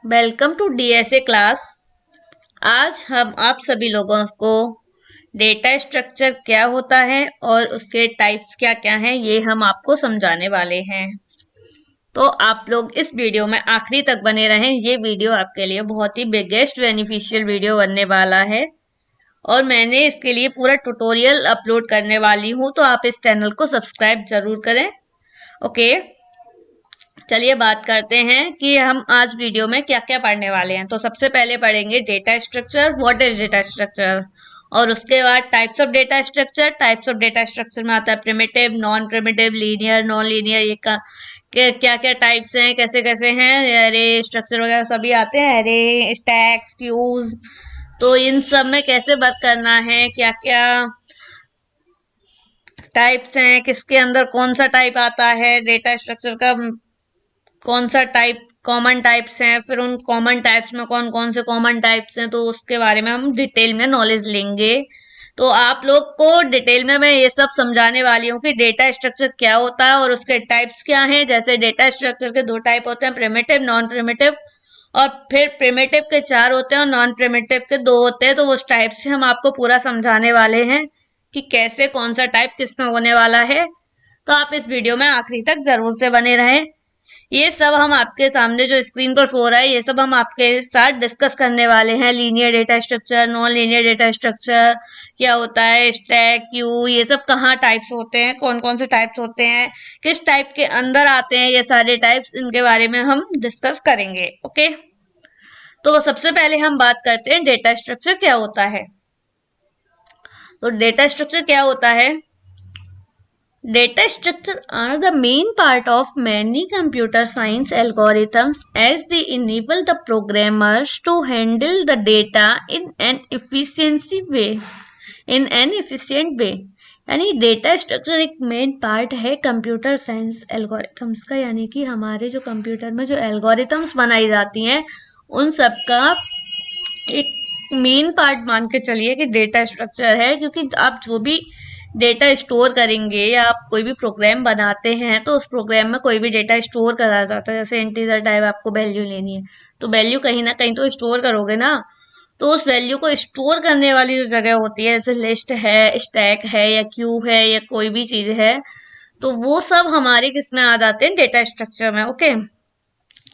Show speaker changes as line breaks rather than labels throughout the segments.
Welcome to DSA class. आज हम आप सभी लोगों को डेटा स्ट्रक्चर क्या होता है और उसके टाइप्स क्या क्या हैं ये हम आपको समझाने वाले हैं। तो आप लोग इस वीडियो में आखिरी तक बने रहें। ये वीडियो आपके लिए बहुत ही बिगेस्ट बेनिफिशियल वीडियो बनने वाला है और मैंने इसके लिए पूरा ट्यूटोरियल अपलोड करने वाली हूँ, तो आप इस चैनल को सब्सक्राइब जरूर करें। ओके, चलिए बात करते हैं कि हम आज वीडियो में क्या क्या पढ़ने वाले हैं। तो सबसे पहले पढ़ेंगे data structure, what is data structure, और उसके बाद types of data structure. Types of data structure में आता है primitive, non primitive, linear, non linear, ये क्या क्या टाइप्स हैं, कैसे कैसे हैं, एरे स्ट्रक्चर वगैरह सभी आते हैं, एरे, स्टैक्स, क्यूज। तो इन सब में कैसे वर्क करना है, क्या क्या टाइप्स हैं, किसके अंदर कौन सा टाइप आता है, डेटा स्ट्रक्चर का कौन सा टाइप, कॉमन टाइप्स हैं, फिर उन कॉमन टाइप्स में कौन कौन से कॉमन टाइप्स हैं, तो उसके बारे में हम डिटेल में नॉलेज लेंगे। तो आप लोग को डिटेल में मैं ये सब समझाने वाली हूँ कि डेटा स्ट्रक्चर क्या होता है और उसके टाइप्स क्या हैं। जैसे डेटा स्ट्रक्चर के दो टाइप होते हैं, प्रिमिटिव, नॉन प्रिमिटिव, और फिर प्रिमिटिव के 4 होते हैं और नॉन प्रिमिटिव के 2 होते हैं। तो उस टाइप से हम आपको पूरा समझाने वाले हैं कि कैसे कौन सा टाइप किस में होने वाला है। तो आप इस वीडियो में आखिरी तक जरूर से बने रहें। ये सब हम आपके सामने जो स्क्रीन पर शो रहा है, ये सब हम आपके साथ डिस्कस करने वाले हैं। Linear data structure, non linear data structure क्या होता है, स्टैक, क्यू, ये सब कहाँ टाइप्स होते हैं, कौन कौन से टाइप्स होते हैं, किस टाइप के अंदर आते हैं ये सारे टाइप्स, इनके बारे में हम डिस्कस करेंगे। ओके, तो सबसे पहले हम बात करते हैं डेटा स्ट्रक्चर क्या होता है। तो डेटा स्ट्रक्चर क्या होता है? Data structures are the main part of many computer science algorithms as they enable the programmers to handle the data in an efficiency way, in an efficient way. यानी data structure एक main part है computer science algorithms का, यानी कि हमारे जो computer में जो एल्गोरिथम्स बनाई जाती हैं उन सब का एक मेन पार्ट मान के चलिए कि डेटा स्ट्रक्चर है। क्योंकि आप जो भी डेटा स्टोर करेंगे या आप कोई भी प्रोग्राम बनाते हैं तो उस प्रोग्राम में कोई भी डेटा स्टोर करा जाता है। जैसे इंटीजर टाइप आपको वैल्यू लेनी है तो वैल्यू कहीं ना कहीं तो स्टोर करोगे ना। तो उस वैल्यू को स्टोर करने वाली जो जगह होती है, जैसे लिस्ट है, स्टैक है, या क्यू है, या कोई भी चीज है, तो वो सब हमारे किस में आ जाते हैं, डेटा स्ट्रक्चर में। ओके,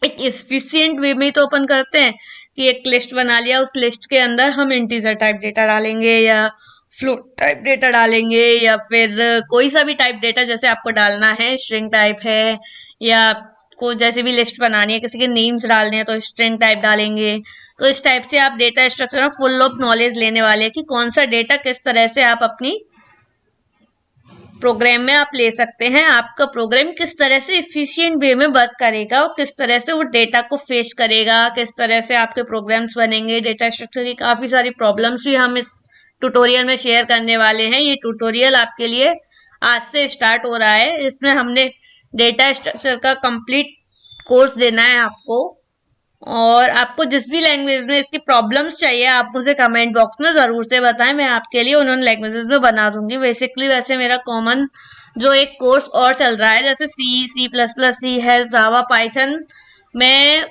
एक एफिशिएंट वे में तो अपन करते हैं कि एक लिस्ट बना लिया, उस लिस्ट के अंदर हम इंटीजर टाइप डेटा डालेंगे या फ्लोट टाइप डेटा डालेंगे, या फिर कोई सा भी टाइप डेटा जैसे आपको डालना है, स्ट्रिंग टाइप है, या को जैसे भी लिस्ट बनानी है, किसी के नेम्स डालने हैं तो स्ट्रिंग टाइप डालेंगे। तो इस टाइप से आप डेटा स्ट्रक्चर में फुल ऑफ नॉलेज लेने वाले हैं कि कौन सा डेटा किस तरह से आप अपनी प्रोग्राम में आप ले सकते हैं। आपका प्रोग्राम किस तरह से इफिशिएंट वे में वर्क करेगा और किस तरह से वो डेटा को फेच करेगा, किस तरह से आपके प्रोग्राम्स बनेंगे। डेटा स्ट्रक्चर की काफी सारी प्रॉब्लम्स भी हम इस ट्यूटोरियल में शेयर करने वाले हैं। ये ट्यूटोरियल आपके लिए आज से स्टार्ट हो रहा है। इसमें हमने डेटा स्ट्रक्चर का कंप्लीट कोर्स देना है आपको, और आपको जिस भी लैंग्वेज में इसकी प्रॉब्लम्स चाहिए आप मुझे कमेंट बॉक्स में जरूर से बताएं, मैं आपके लिए उन लैंग्वेजेस में बना दूंगी। बेसिकली वैसे मेरा कॉमन जो एक कोर्स और चल रहा है, जैसे सी प्लस प्लस सी है, जावा, पाइथन, मैं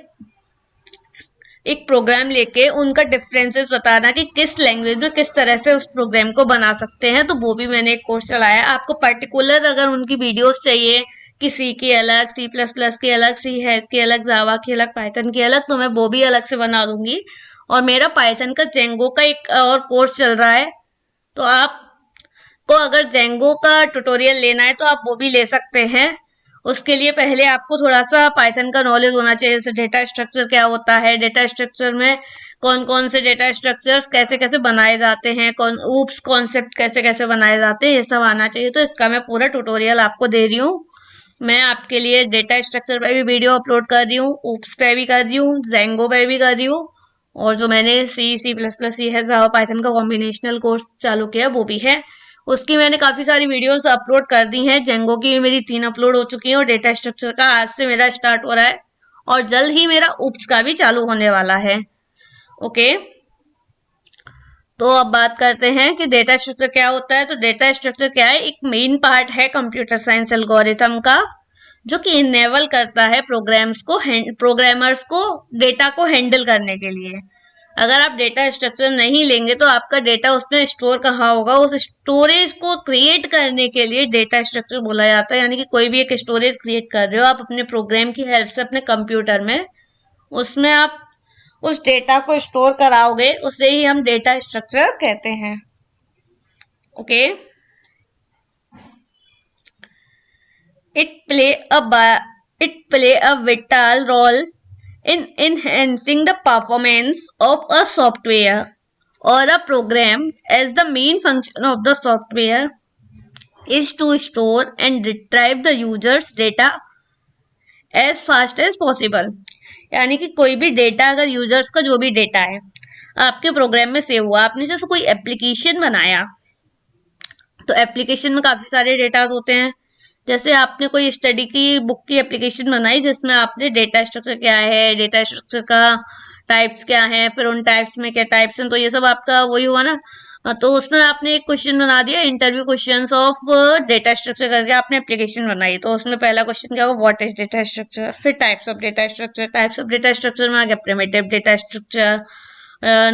एक प्रोग्राम लेके उनका डिफरेंसेस बताना कि किस लैंग्वेज में किस तरह से उस प्रोग्राम को बना सकते हैं, तो वो भी मैंने एक कोर्स चलाया है। आपको पर्टिकुलर अगर उनकी वीडियोस चाहिए कि सी की अलग, सी प्लस प्लस की अलग, सी हैश की अलग, जावा की अलग, पाइथन की अलग, तो मैं वो भी अलग से बना दूंगी। और मेरा पाइथन का जेंगो का एक और कोर्स चल रहा है, तो आपको अगर जेंगो का ट्यूटोरियल लेना है तो आप वो भी ले सकते हैं। उसके लिए पहले आपको थोड़ा सा पाइथन का नॉलेज होना चाहिए, जैसे डेटा स्ट्रक्चर क्या होता है, डेटा स्ट्रक्चर में कौन कौन से डेटा स्ट्रक्चर्स कैसे कैसे बनाए जाते हैं, कौन ऊप्स कॉन्सेप्ट कैसे कैसे बनाए जाते हैं, ये सब आना चाहिए। तो इसका मैं पूरा ट्यूटोरियल आपको दे रही हूँ। मैं आपके लिए डेटा स्ट्रक्चर पे भी वीडियो अपलोड कर रही हूँ, ऊप्स पे भी कर रही हूँ, जेंगो पे भी कर रही हूँ, और जो मैंने सी प्लस प्लस सी है, जावा, पाइथन का कॉम्बिनेशनल कोर्स चालू किया वो भी है। उसकी मैंने काफी सारी वीडियोस अपलोड कर दी हैं। जेंगो की मेरी 3 अपलोड हो चुकी हैं और डेटा स्ट्रक्चर का आज से मेरा स्टार्ट हो रहा है, और जल्द ही मेरा उप्स का भी चालू होने वाला है। ओके, तो अब बात करते हैं कि डेटा स्ट्रक्चर क्या होता है। तो डेटा स्ट्रक्चर क्या है, एक मेन पार्ट है कंप्यूटर साइंस एल्गोरिथम का जो कि इनेबल करता है प्रोग्रामर्स को डेटा को हैंडल करने के लिए। अगर आप डेटा स्ट्रक्चर नहीं लेंगे तो आपका डेटा उसमें स्टोर कहाँ होगा? उस स्टोरेज को क्रिएट करने के लिए डेटा स्ट्रक्चर बोला जाता है। यानी कि कोई भी एक स्टोरेज क्रिएट कर रहे हो आप अपने प्रोग्राम की हेल्प से अपने कंप्यूटर में, उसमें आप उस डेटा को स्टोर कराओगे, उसे ही हम डेटा स्ट्रक्चर कहते हैं। Okay, it play a vital role in enhancing the performance of a software or a program, as the main function of the software is to store and retrieve the user's data as fast as possible। यानी कि कोई भी data, अगर users का जो भी data है आपके प्रोग्राम में सेव हुआ, आपने जैसे कोई एप्लीकेशन बनाया, तो एप्लीकेशन में काफी सारे डेटा होते हैं। जैसे आपने कोई स्टडी की बुक की एप्लीकेशन बनाई जिसमें आपने डेटा स्ट्रक्चर क्या है, डेटा स्ट्रक्चर का टाइप्स क्या है, फिर उन टाइप्स में क्या टाइप्स हैं, तो ये सब आपका वही हुआ ना। तो उसमें आपने एक क्वेश्चन बना दिया, interview questions of data structure करके आपने एप्लीकेशन बनाई। तो उसमें पहला क्वेश्चन क्या होगा? What is data structure. फिर types of data structure, types of data structure में आ गया primitive data structure,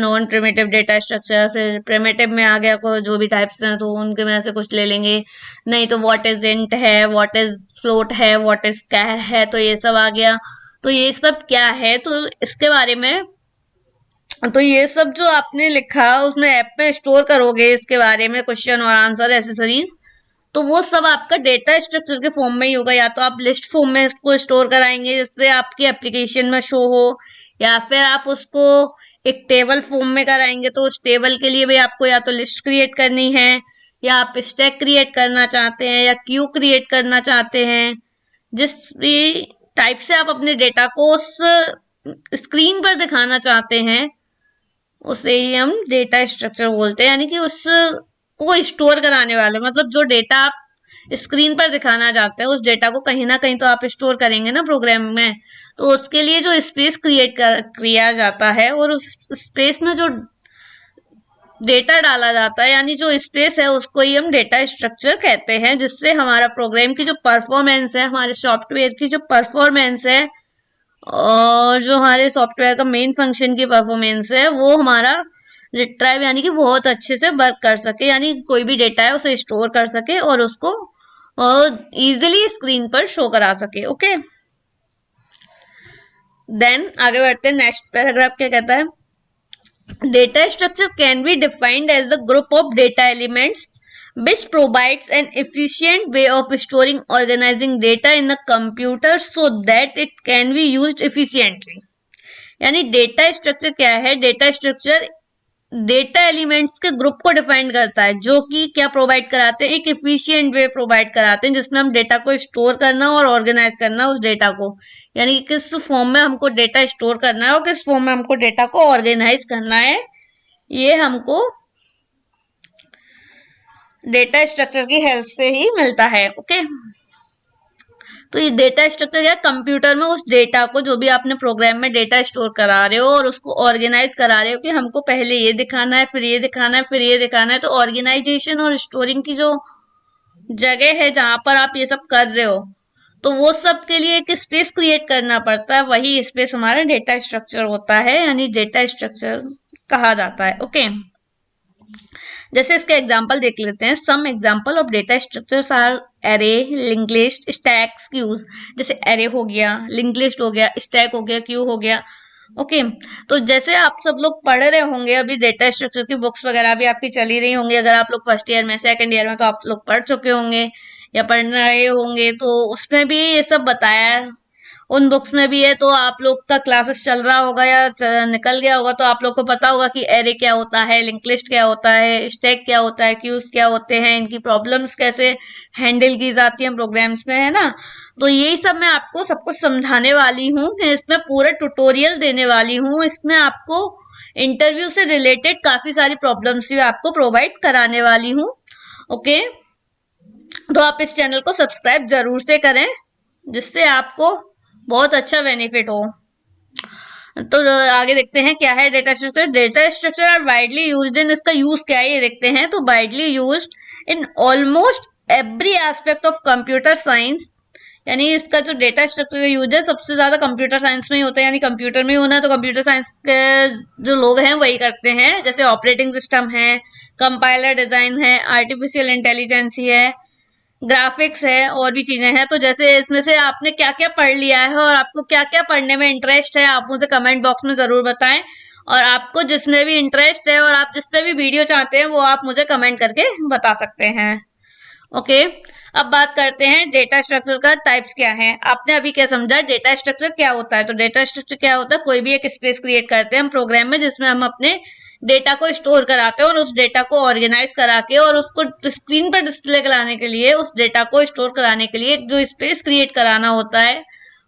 non primitive data structure. फिर प्रिमिटिव में आ गया को जो भी टाइप्स हैं तो उनके में से कुछ ले लेंगे। नहीं तो व्हाट इज इंट है, व्हाट इज फ्लोट है, व्हाट इज कैर है, तो ये सब आ गया। तो ये सब क्या है, तो इसके बारे में, तो ये सब जो आपने लिखा उसमें ऐप में स्टोर करोगे, इसके बारे में क्वेश्चन और आंसर एसेसरीज, तो वो सब आपका डेटा स्ट्रक्चर के फॉर्म में ही होगा। या तो आप लिस्ट फॉर्म में इसको स्टोर कराएंगे जिससे आपकी एप्लीकेशन में शो हो, या फिर आप उसको एक टेबल फॉर्म में कराएंगे तो उस टेबल के लिए भी आपको या तो लिस्ट क्रिएट करनी है, या आप स्टैक क्रिएट करना चाहते हैं, या क्यू क्रिएट करना चाहते हैं। जिस भी टाइप से आप अपने डेटा को उस स्क्रीन पर दिखाना चाहते हैं उसे ही हम डेटा स्ट्रक्चर बोलते हैं। यानी कि उसको स्टोर कराने वाले, मतलब जो डेटा आप स्क्रीन पर दिखाना चाहते हैं उस डेटा को कहीं ना कहीं तो आप स्टोर करेंगे ना प्रोग्राम में, तो उसके लिए जो स्पेस क्रिएट किया जाता है और उस स्पेस में जो डेटा डाला जाता है, यानी जो स्पेस है, उसको ही हम डेटा स्ट्रक्चर कहते हैं। जिससे हमारा प्रोग्राम की जो परफॉर्मेंस है, हमारे सॉफ्टवेयर की जो परफॉर्मेंस है और जो हमारे सॉफ्टवेयर का मेन फंक्शन की परफॉर्मेंस है, वो हमारा रिट्राइव यानी कि बहुत अच्छे से वर्क कर सके, यानी कोई भी डेटा है उसे स्टोर कर सके और उसको इजीली स्क्रीन पर शो करा सके। ओके, देन आगे बढ़ते हैं। नेक्स्ट पैराग्राफ क्या कहता है? Data structure can be defined as the group of data elements which provides an efficient way of storing organizing data in a computer so that it can be used efficiently। यानी data structure क्या है? Data structure data elements के group को define करता है जो कि क्या प्रोवाइड कराते हैं? एक एफिशिएंट वे प्रोवाइड कराते हैं जिसमें हम डेटा को स्टोर करना और ऑर्गेनाइज करना उस डेटा को, यानी कि किस फॉर्म में हमको डेटा स्टोर करना है और किस फॉर्म में हमको डेटा को ऑर्गेनाइज करना है, ये हमको डेटा स्ट्रक्चर की हेल्प से ही मिलता है। ओके, तो ये डेटा स्ट्रक्चर क्या? कंप्यूटर में उस डेटा को, जो भी आपने प्रोग्राम में डेटा स्टोर करा रहे हो और उसको ऑर्गेनाइज करा रहे हो कि हमको पहले ये दिखाना है, फिर ये दिखाना है, फिर ये दिखाना है। तो ऑर्गेनाइजेशन और स्टोरिंग की जो जगह है जहां पर आप ये सब कर रहे हो, तो वो सब के लिए एक स्पेस क्रिएट करना पड़ता है, वही स्पेस हमारा डेटा स्ट्रक्चर होता है, यानी डेटा स्ट्रक्चर कहा जाता है। ओके, जैसे इसके एग्जांपल देख लेते हैं। Some example of data structures are array, link list, stacks, queues. जैसे एरे हो गया, लिंक लिस्ट हो गया, स्टैक हो गया, क्यू हो गया। ओके, तो जैसे आप सब लोग पढ़ रहे होंगे अभी, डेटा स्ट्रक्चर की बुक्स वगैरह भी आपकी चली रही होंगी। अगर आप लोग फर्स्ट ईयर में, सेकंड ईयर में, तो आप लोग पढ़ चुके होंगे या पढ़ रहे होंगे, तो उसमें भी ये सब बताया है, उन बुक्स में भी है। तो आप लोग का क्लासेस चल रहा होगा या निकल गया होगा तो आप लोग को पता होगा कि एरे क्या होता है, लिंक लिस्ट क्या होता है, स्टैक क्या होता है, क्यूज क्या होते हैं, इनकी प्रॉब्लम्स कैसे हैंडल की जाती हैं प्रोग्राम्स में, है ना। तो यही सब मैं आपको सब कुछ समझाने वाली हूँ, इसमें पूरा ट्यूटोरियल देने वाली हूँ। इसमें आपको इंटरव्यू से रिलेटेड काफी सारी प्रॉब्लम्स भी आपको प्रोवाइड कराने वाली हूँ। ओके, तो आप इस चैनल को सब्सक्राइब जरूर से करें जिससे आपको बहुत अच्छा बेनिफिट हो। तो आगे देखते हैं क्या है data structure. Data structure are widely used in, इसका यूज क्या है ये देखते हैं। तो widely used in almost every aspect of computer science, यानी इसका जो डेटा स्ट्रक्चर का यूज है सबसे ज्यादा कंप्यूटर साइंस में ही होता है, यानी कंप्यूटर में ही होना है, तो कंप्यूटर साइंस के जो लोग हैं वही करते हैं। जैसे ऑपरेटिंग सिस्टम है, कंपाइलर डिजाइन है, आर्टिफिशियल इंटेलिजेंस है, ग्राफिक्स है, और भी चीजें हैं। तो जैसे इसमें से आपने क्या क्या पढ़ लिया है और आपको क्या क्या पढ़ने में इंटरेस्ट है, आप मुझे कमेंट बॉक्स में जरूर बताएं। और आपको जिसमें भी इंटरेस्ट है और आप जिस पे भी वीडियो चाहते हैं वो आप मुझे कमेंट करके बता सकते हैं। ओके, अब बात करते हैं डेटा स्ट्रक्चर का टाइप्स क्या है। आपने अभी क्या समझा डेटा स्ट्रक्चर क्या होता है। तो डेटा स्ट्रक्चर क्या होता है, कोई भी एक स्पेस क्रिएट करते हैं हम प्रोग्राम में जिसमें हम अपने डेटा को स्टोर कराते हैं और उस डेटा को ऑर्गेनाइज करा के और उसको स्क्रीन पर डिस्प्ले कराने के लिए, उस डेटा को स्टोर कराने के लिए जो स्पेस क्रिएट कराना होता है,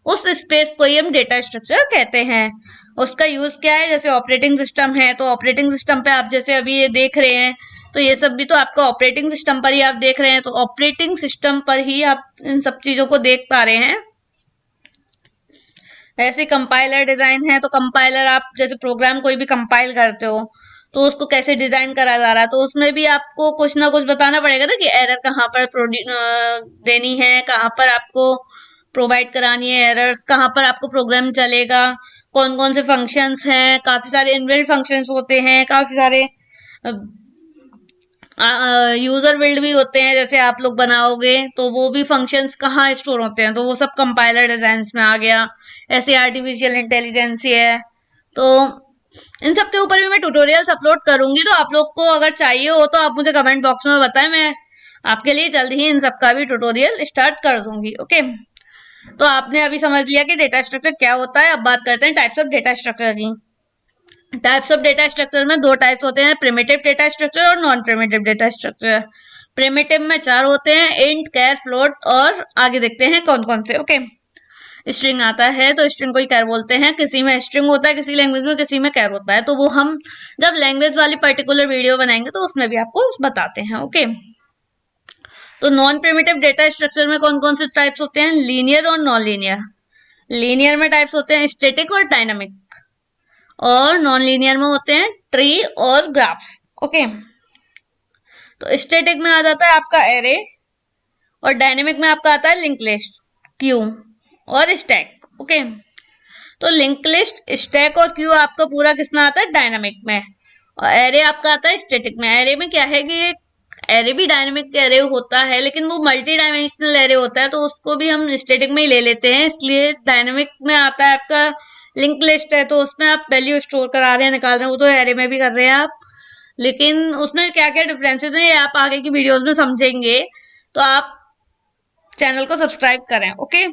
उस स्पेस को ही हम डेटा स्ट्रक्चर कहते हैं। उसका यूज क्या है, जैसे ऑपरेटिंग सिस्टम है तो ऑपरेटिंग सिस्टम पे आप जैसे अभी ये देख रहे हैं, तो ये सब भी तो आपका ऑपरेटिंग सिस्टम पर ही आप देख रहे हैं, तो ऑपरेटिंग सिस्टम पर ही आप इन सब चीजों को देख पा रहे हैं। ऐसे कंपाइलर डिजाइन है, तो कंपाइलर आप जैसे प्रोग्राम कोई भी कंपाइल करते हो तो उसको कैसे डिजाइन करा जा रहा है, तो उसमें भी आपको कुछ ना कुछ बताना पड़ेगा ना कि एरर कहाँ पर देनी है, कहाँ पर आपको प्रोवाइड करानी है एरर्स, कहाँ पर आपको प्रोग्राम चलेगा, कौन कौन से फंक्शंस हैं, काफी सारे इनबिल्ट फंक्शंस होते हैं, काफी सारे यूजर बिल्ड भी होते हैं। जैसे आप लोग बनाओगे तो वो भी फंक्शंस कहाँ स्टोर होते हैं, तो वो सब कंपाइलर डिजाइन में आ गया। ऐसे आर्टिफिशियल इंटेलिजेंस है, तो इन सब के ऊपर भी मैं ट्यूटोरियल्स अपलोड करूंगी, तो आप लोग को अगर चाहिए हो तो आप मुझे कमेंट बॉक्स में बताएं, मैं आपके लिए जल्द ही इन सब का भी ट्यूटोरियल स्टार्ट कर दूंगी। ओके, तो आपने अभी समझ लिया कि डेटा स्ट्रक्चर क्या होता है। अब बात करते हैं टाइप्स ऑफ डेटा स्ट्रक्चर की। टाइप्स ऑफ डेटा स्ट्रक्चर में दो टाइप्स होते हैं, प्रिमिटिव डेटा स्ट्रक्चर और non primitive data structure. Primitive में चार होते हैं, इंट, कैर, फ्लोट, और आगे देखते हैं कौन कौन से। ओके, स्ट्रिंग आता है तो स्ट्रिंग को ही कैर बोलते हैं, किसी में स्ट्रिंग होता है किसी लैंग्वेज में, किसी में कैर होता है, तो वो हम जब लैंग्वेज वाली पर्टिकुलर वीडियो बनाएंगे तो उसमें भी आपको बताते हैं। ओके, तो नॉन प्रिमिटिव डेटा स्ट्रक्चर में कौन कौन से टाइप्स होते हैं, लीनियर और नॉन लीनियर। लीनियर में टाइप्स होते हैं स्टैटिक और डायनामिक, और नॉन लीनियर में होते हैं ट्री और ग्राफ्स। ओके, तो स्टैटिक में आ जाता है आपका एरे, और डायनेमिक में आपका आता है लिंक लिस्ट, क्यू और स्टैक। ओके, तो लिंक लिस्ट, स्टैक और क्यू आपका पूरा किसमें आता है, डायनामिक में, और एरे आपका आता है स्टैटिक में। एरे में क्या है कि एरे भी डायनेमिक एरे होता है लेकिन वो मल्टी डायमेंशनल एरे होता है, तो उसको भी हम स्टैटिक में ही ले लेते हैं, इसलिए डायनेमिक में आता है आपका लिंक लिस्ट है, तो उसमें आप वैल्यू स्टोर करा रहे हैं, निकाल रहे हैं, वो तो एरे में भी कर रहे हैं आप, लेकिन उसमें क्या क्या डिफरेंसेस हैं ये आप आगे की वीडियोस में समझेंगे, तो आप चैनल को सब्सक्राइब करें। ओके,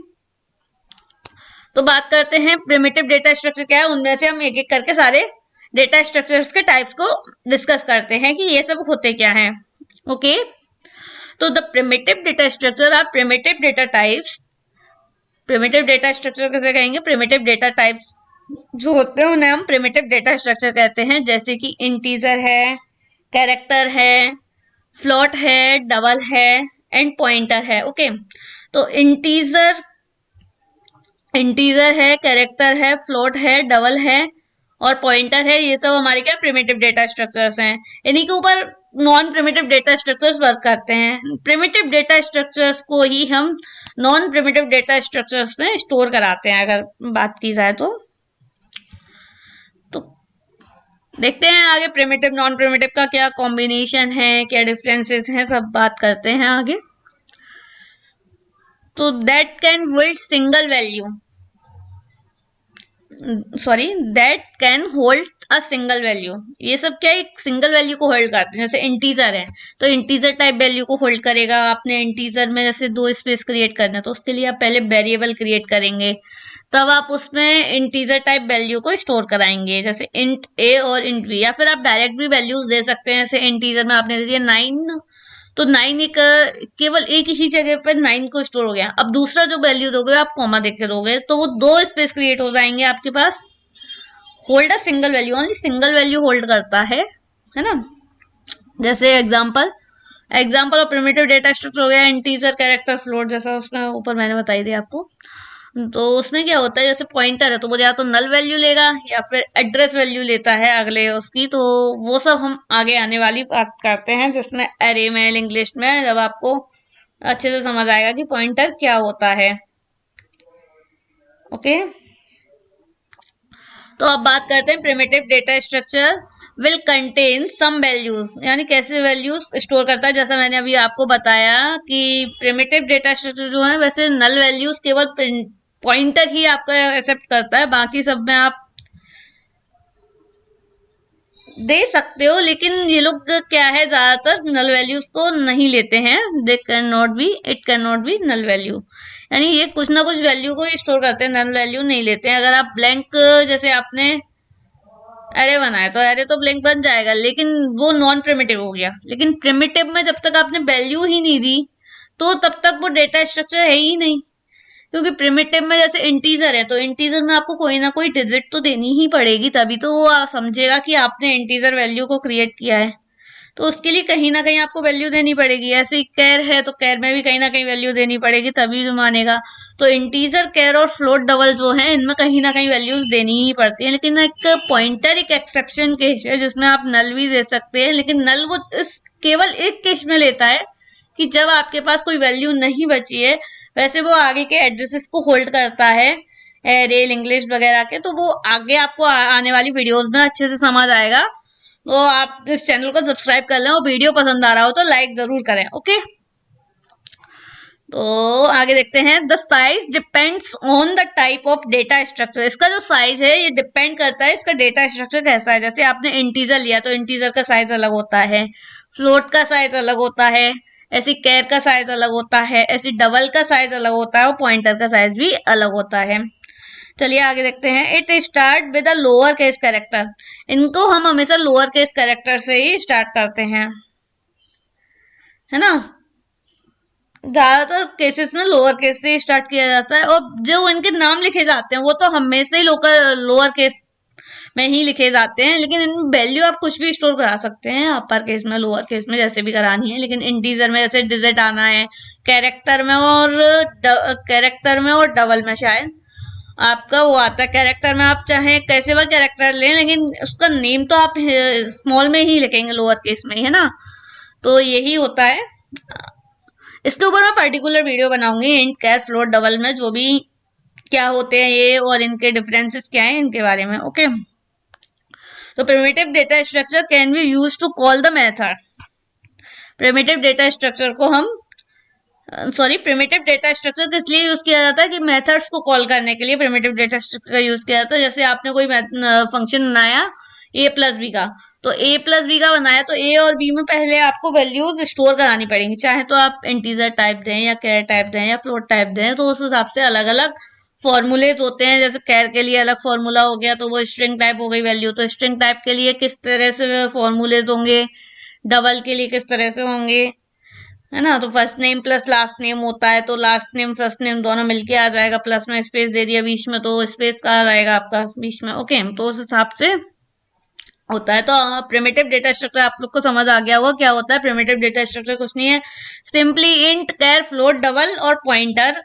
तो बात करते हैं प्रिमिटिव डेटा स्ट्रक्चर क्या है, उनमें से हम एक एक करके सारे डेटा स्ट्रक्चर्स के टाइप्स को डिस्कस करते हैं कि ये सब होते क्या हैं। ओके, तो the primitive data structure are primitive data types. Primitive data structure कैसे कहेंगे, प्रिमिटिव डेटा टाइप्स जो होते हैं उन्हें हम प्रिमिटिव डेटा स्ट्रक्चर कहते हैं, जैसे कि इंटीजर है, कैरेक्टर है, फ्लोट है, डबल है, एंड पॉइंटर है। ओके, तो इंटीजर है, कैरेक्टर है, फ्लोट है, डबल है और पॉइंटर है, ये सब हमारे क्या प्रिमिटिव डेटा स्ट्रक्चर्स हैं। इन्हीं के ऊपर non primitive data structures work करते हैं। प्रिमिटिव डेटा स्ट्रक्चर्स को ही हम नॉन प्रिमिटिव डेटा स्ट्रक्चर्स में स्टोर कराते हैं अगर बात की जाए तो देखते हैं आगे प्रिमिटिव नॉन प्रिमिटिव का क्या कॉम्बिनेशन है, क्या डिफरेंसेस हैं, सब बात करते हैं आगे। तो that can hold single value, that can hold a single value, ये सब क्या एक सिंगल वैल्यू को होल्ड करते हैं। जैसे इंटीजर है तो इंटीजर टाइप वैल्यू को होल्ड करेगा। आपने इंटीजर में जैसे दो स्पेस क्रिएट करना है तो उसके लिए आप पहले वेरिएबल क्रिएट करेंगे, तब आप उसमें इंटीजर टाइप वैल्यू को स्टोर कराएंगे, जैसे इंट ए और इंट बी, या फिर आप डायरेक्ट भी वैल्यूज दे सकते हैं। जैसे इंटीजर में आपने दे दिया 9, तो 9 एक केवल एक ही जगह पर 9 को स्टोर हो गया। अब दूसरा जो वैल्यू दोगे आप कॉमा देख के दोगे तो वो दो स्पेस क्रिएट हो जाएंगे आपके पास। Hold a single value, only single value hold करता है ना। जैसे example of primitive data structure हो गया इंटीजर, कैरेक्टर, फ्लोट, जैसा उसमें ऊपर मैंने बताई थी आपको। तो उसमें क्या होता है, जैसे पॉइंटर है तो वो या तो नल वैल्यू लेगा या फिर एड्रेस वैल्यू लेता है अगले उसकी, तो वो सब हम आगे आने वाली बात करते हैं जिसमें एरे में, लिंक लिस्ट में, जब आपको अच्छे से समझ आएगा कि पॉइंटर क्या होता है। ओके। तो अब बात करते हैं primitive data structure will contain some values, यानी कैसे वैल्यूज स्टोर करता है। जैसा मैंने अभी आपको बताया कि प्रिमिटिव डेटा स्ट्रक्चर जो है वैसे नल वैल्यूज केवल पॉइंटर ही आपका एक्सेप्ट करता है, बाकी सब में आप दे सकते हो, लेकिन ये लोग क्या है ज्यादातर नल वैल्यूज को नहीं लेते हैं। They can not be, it can not be null value, यानी ये कुछ ना कुछ वैल्यू को स्टोर करते हैं, नल वैल्यू नहीं लेते हैं। अगर आप ब्लैंक, जैसे आपने एरे बनाया तो एरे तो ब्लैंक बन जाएगा, लेकिन वो नॉन प्रिमिटिव हो गया। लेकिन प्रिमिटिव में जब तक आपने वैल्यू ही नहीं दी तो तब तक वो डेटा स्ट्रक्चर है ही नहीं, क्योंकि प्रिमिटिव में जैसे इंटीजर है तो इंटीजर में आपको कोई ना कोई डिजिट तो देनी ही पड़ेगी, तभी तो वो समझेगा कि आपने इंटीजर वैल्यू को क्रिएट किया है। तो उसके लिए कहीं ना कहीं आपको वैल्यू देनी पड़ेगी। ऐसे ही कैर है तो कैर में भी कहीं ना कहीं वैल्यू देनी पड़ेगी, तभी तो मानेगा। तो इंटीजर, कैर और फ्लोट डबल जो है इनमें कहीं ना कहीं वैल्यूज देनी ही पड़ती है। लेकिन एक पॉइंटर एक एक्सेप्शन केस है जिसमें आप नल भी दे सकते हैं, लेकिन नल वो इस केवल एक केस में लेता है कि जब आपके पास कोई वैल्यू नहीं बची है। वैसे वो आगे के एड्रेसेस को होल्ड करता है, रेल इंग्लिश वगैरह के, तो वो आगे आपको आने वाली वीडियोस में अच्छे से समझ आएगा। तो आप इस चैनल को सब्सक्राइब कर लें और वीडियो पसंद आ रहा हो तो लाइक जरूर करें। ओके, तो आगे देखते हैं। The size depends on the type of data structure. इसका जो साइज है ये डिपेंड करता है इसका डेटा स्ट्रक्चर कैसा है। जैसे आपने इंटीजर लिया तो इंटीजर का साइज अलग होता है, फ्लोट का साइज अलग होता है, ऐसी कैर का साइज अलग होता है, ऐसी डबल का साइज अलग होता है और पॉइंटर का साइज भी अलग होता है। चलिए आगे देखते हैं। It start with a lower case character. इनको हम हमेशा लोअर केस कैरेक्टर से ही स्टार्ट करते हैं, है ना। ज्यादातर केसेस में लोअर केस से स्टार्ट किया जाता है, और जो इनके नाम लिखे जाते हैं वो तो हमेशा ही लोअर केस में ही लिखे जाते हैं। लेकिन इनमें वैल्यू आप कुछ भी स्टोर करा सकते हैं, अपर केस में लोअर केस में जैसे भी करानी है। लेकिन इंटीजर में जैसे डिजिट आना है, कैरेक्टर में और डबल में शायद आपका वो आता है। कैरेक्टर में आप चाहे कैसे वह कैरेक्टर लें, लेकिन उसका नेम तो आप स्मॉल में ही लिखेंगे, लोअर केस में ही, है ना। तो यही होता है। इसके ऊपर मैं पर्टिकुलर वीडियो बनाऊंगी, इंट, कैर, फ्लोट, डबल में जो भी क्या होते हैं ये और इनके डिफरेंसेस क्या हैं इनके बारे में। ओके, तो primitive data structure can be use to call the method. Primitive data structure को हम प्रिमिटिव डेटा स्ट्रक्चर किस लिए यूज किया जाता है कि मेथड्स को कॉल करने के लिए प्रिमिटिव डेटा स्ट्रक्चर का यूज किया जाता है। जैसे आपने कोई फंक्शन बनाया a प्लस बी का, तो a प्लस बी का बनाया तो a और b में पहले आपको वैल्यूज स्टोर करानी पड़ेंगी, चाहे तो आप इंटीजर टाइप दें या कैर टाइप दें या फ्लोट टाइप दें। तो उस हिसाब से अलग अलग फॉर्मूलेज होते हैं। जैसे कैर के लिए अलग फॉर्मूला हो गया तो वो स्ट्रिंग टाइप हो गई वैल्यू, तो स्ट्रिंग टाइप के लिए किस तरह से फॉर्मूलेज होंगे, डबल के लिए किस तरह से होंगे, है ना। तो first name plus last name होता है, तो लास्ट नेम फर्स्ट नेम दोनों मिलके आ जाएगा, प्लस में स्पेस दे दिया बीच में तो स्पेस का आ जाएगा आपका बीच में। ओके, तो उस हिसाब से होता है। तो प्रिमिटिव डेटा स्ट्रक्चर आप लोग को समझ आ गया होगा क्या होता है। प्रिमिटिव डेटा स्ट्रक्चर कुछ नहीं है, सिंपली इंट, कैर, फ्लोट, डबल और पॉइंटर।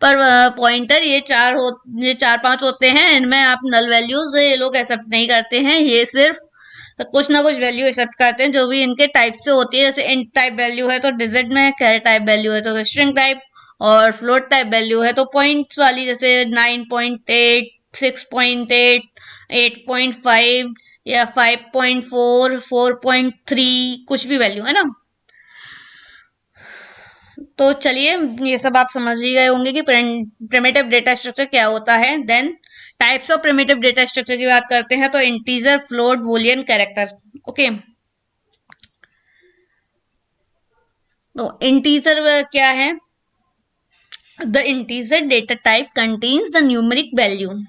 पर पॉइंटर ये चार पांच होते हैं, इनमें आप नल वैल्यूज ये लोग एक्सेप्ट नहीं करते हैं। ये सिर्फ कुछ ना कुछ वैल्यू एक्सेप्ट करते हैं जो भी इनके टाइप से होती है। जैसे इंट टाइप वैल्यू है तो डिजिट में, कैर टाइप वैल्यू है तो स्ट्रिंग टाइप, और फ्लोट टाइप वैल्यू है तो पॉइंट्स वाली, जैसे 9.8, 6.8, 8.5 या 5.4, 4.3, कुछ भी वैल्यू, है ना। तो चलिए ये सब आप समझ ही गए होंगे कि प्रिमिटिव डेटा स्ट्रक्चर क्या होता है। Then types of primitive data structure की बात करते हैं, तो integer, float, boolean, character. Okay, तो इंटीजर क्या है। The integer data type contains the numeric value.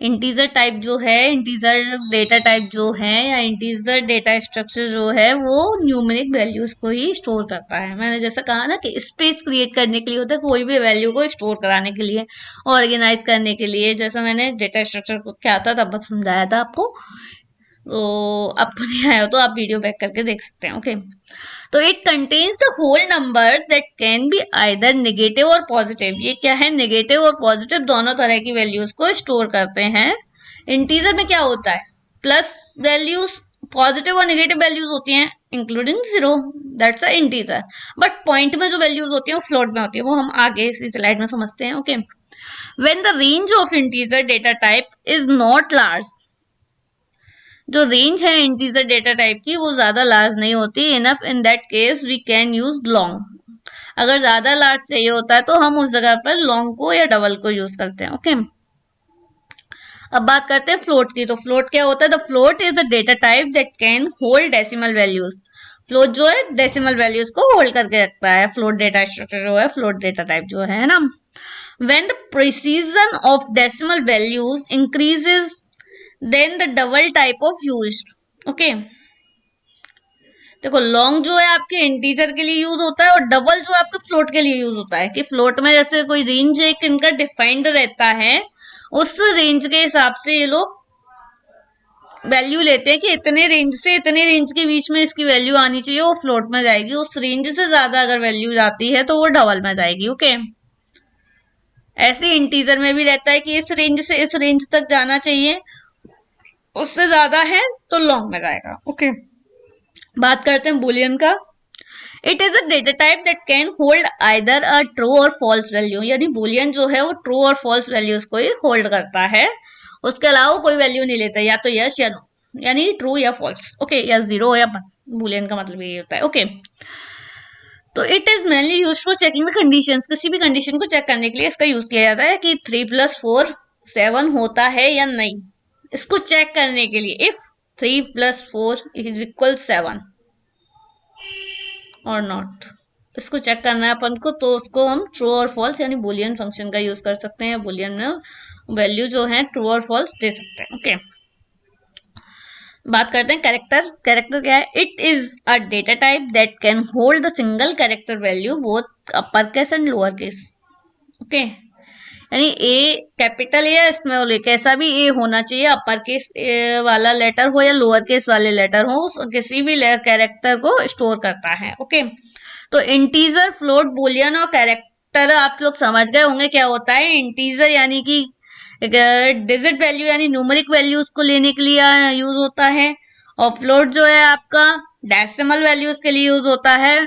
Integer type जो है, इंटीजर डेटा टाइप जो है या इंटीजर डेटा स्ट्रक्चर जो है वो न्यूमेरिक वैल्यूज को ही स्टोर करता है। मैंने जैसा कहा ना कि स्पेस क्रिएट करने के लिए होता है, कोई भी वैल्यू को स्टोर कराने के लिए, ऑर्गेनाइज करने के लिए। जैसा मैंने डेटा स्ट्रक्चर को क्या था तब समझाया था आपको, तो आपको नहीं आया तो आप वीडियो बैक करके देख सकते हैं। ओके, तो it contains the whole number that can be either negative और पॉजिटिव। ये क्या है, नेगेटिव और पॉजिटिव दोनों तरह की वैल्यूज को स्टोर करते हैं। इंटीजर में क्या होता है, प्लस वैल्यूज पॉजिटिव और नेगेटिव वैल्यूज होती हैं including 0, that's a integer. But point में जो वैल्यूज होती है वो फ्लोट में होती है, वो हम आगे इसी स्लाइड में समझते हैं। Okay, when the range of integer data type is not large, जो रेंज है इंटीजर डेटा टाइप की वो ज्यादा लार्ज नहीं होती, enough in that case we can use long. अगर ज्यादा लार्ज चाहिए होता है तो हम उस जगह पर लॉन्ग को या डबल को यूज करते हैं। ओके, अब बात करते हैं फ्लोट की। तो फ्लोट क्या होता है? The float is the data type that can hold decimal values. Float जो है डेसिमल वैल्यूज को होल्ड करके रखता है। फ्लोट डेटा स्ट्रक्चर जो है, फ्लोट डेटा टाइप जो है ना। When the precision of decimal values increases then the double type of used. Okay, देखो लॉन्ग जो है आपके इंटीजर के लिए यूज होता है और डबल जो आपके फ्लोट के लिए यूज होता है। कि फ्लोट में जैसे कोई रेंज एक इनका डिफाइंड रहता है, उस रेंज के हिसाब से ये लोग वैल्यू लेते हैं कि इतने रेंज से इतने रेंज के बीच में इसकी वैल्यू आनी चाहिए, वो फ्लोट में जाएगी। उस रेंज से ज्यादा अगर वैल्यू जाती है तो वो डबल में जाएगी। ओके, ऐसे इंटीजर में भी रहता है कि इस रेंज से इस रेंज तक जाना चाहिए, उससे ज्यादा है तो लॉन्ग में जाएगा। ओके, बात करते हैं बुलियन का। It is a data type that can hold either a true और फॉल्स वैल्यू, यानी बुलियन जो है वो ट्रू और फॉल्स वैल्यूज को ही होल्ड करता है, उसके अलावा कोई वैल्यू नहीं लेता, या तो यस या नो, यानी ट्रू या फॉल्स। ओके, या जीरो या वन, बुलियन का मतलब ये होता है। ओके, तो it is mainly use for checking the conditions, किसी भी कंडीशन को चेक करने के लिए इसका यूज किया जाता है कि 3 + 4 7 होता है या नहीं, इसको चेक करने के लिए। इफ 3 + 4 = 7 और नॉट, इसको चेक करना है अपन को, तो उसको हम ट्रू और फॉल्स यानी बुलियन फंक्शन का यूज कर सकते हैं। बुलियन में वैल्यू जो है ट्रू और फॉल्स दे सकते हैं। ओके, बात करते हैं कैरेक्टर। कैरेक्टर क्या है? It is a data type that can hold the single character value both upper case and lower case. Okay, यानी ए कैपिटल ए या स्मॉल ए, कैसा भी ए होना चाहिए, अपर केस वाला लेटर हो या लोअर केस वाले लेटर हो, किसी भी कैरेक्टर को स्टोर करता है। ओके, तो इंटीजर, फ्लोट, बुलियन और कैरेक्टर आप लोग समझ गए होंगे क्या होता है। इंटीजर यानी कि डिजिट वैल्यू यानी न्यूमेरिक वैल्यूज को लेने के लिए यूज होता है, और फ्लोट जो है आपका डेसिमल वैल्यूज के लिए यूज होता है,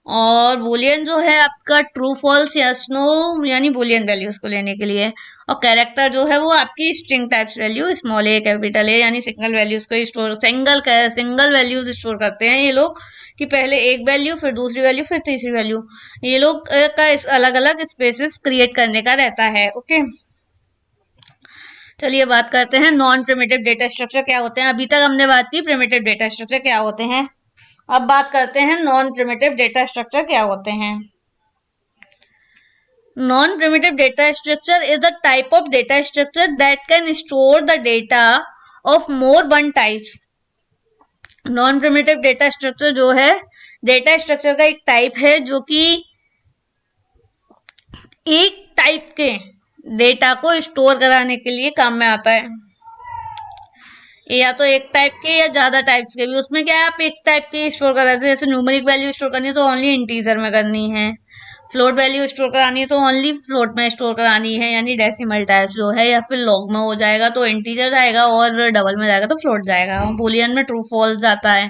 और बुलियन जो है आपका ट्रू फॉल्स या स्नो यानी बुलियन वैल्यूज को लेने के लिए, और कैरेक्टर जो है वो आपकी string types value small A capital A यानी सिंगल वैल्यूज को स्टोर, सिंगल वैल्यूज स्टोर करते हैं ये लोग, कि पहले एक वैल्यू फिर दूसरी वैल्यू फिर तीसरी वैल्यू, ये लोग का अलग अलग स्पेसेस क्रिएट करने का रहता है। ओके, चलिए बात करते हैं नॉन प्रिमिटिव डेटा स्ट्रक्चर क्या होते हैं। अभी तक हमने बात की प्रिमिटिव डेटा स्ट्रक्चर क्या होते हैं, अब बात करते हैं नॉन प्रिमिटिव डेटा स्ट्रक्चर क्या होते हैं। Non primitive data structure is the type of data structure that can store the data of more one types. Non primitive data structure जो है डेटा स्ट्रक्चर का एक टाइप है जो कि एक टाइप के डेटा को स्टोर कराने के लिए काम में आता है, या तो एक टाइप के या ज्यादा टाइप्स के भी। उसमें क्या है, आप एक टाइप के स्टोर कर रहे थे, जैसे न्यूमेरिक वैल्यू स्टोर करनी है तो ओनली इंटीजर में करनी है, फ्लोट वैल्यू स्टोर करानी है तो ओनली फ्लोट में स्टोर करानी है यानी डेसिमल टाइप जो है, या फिर लॉग में हो जाएगा तो इंटीजर जाएगा, और डबल में जाएगा तो फ्लोट जाएगा। बुलियन में ट्रू फॉल्स जाता है,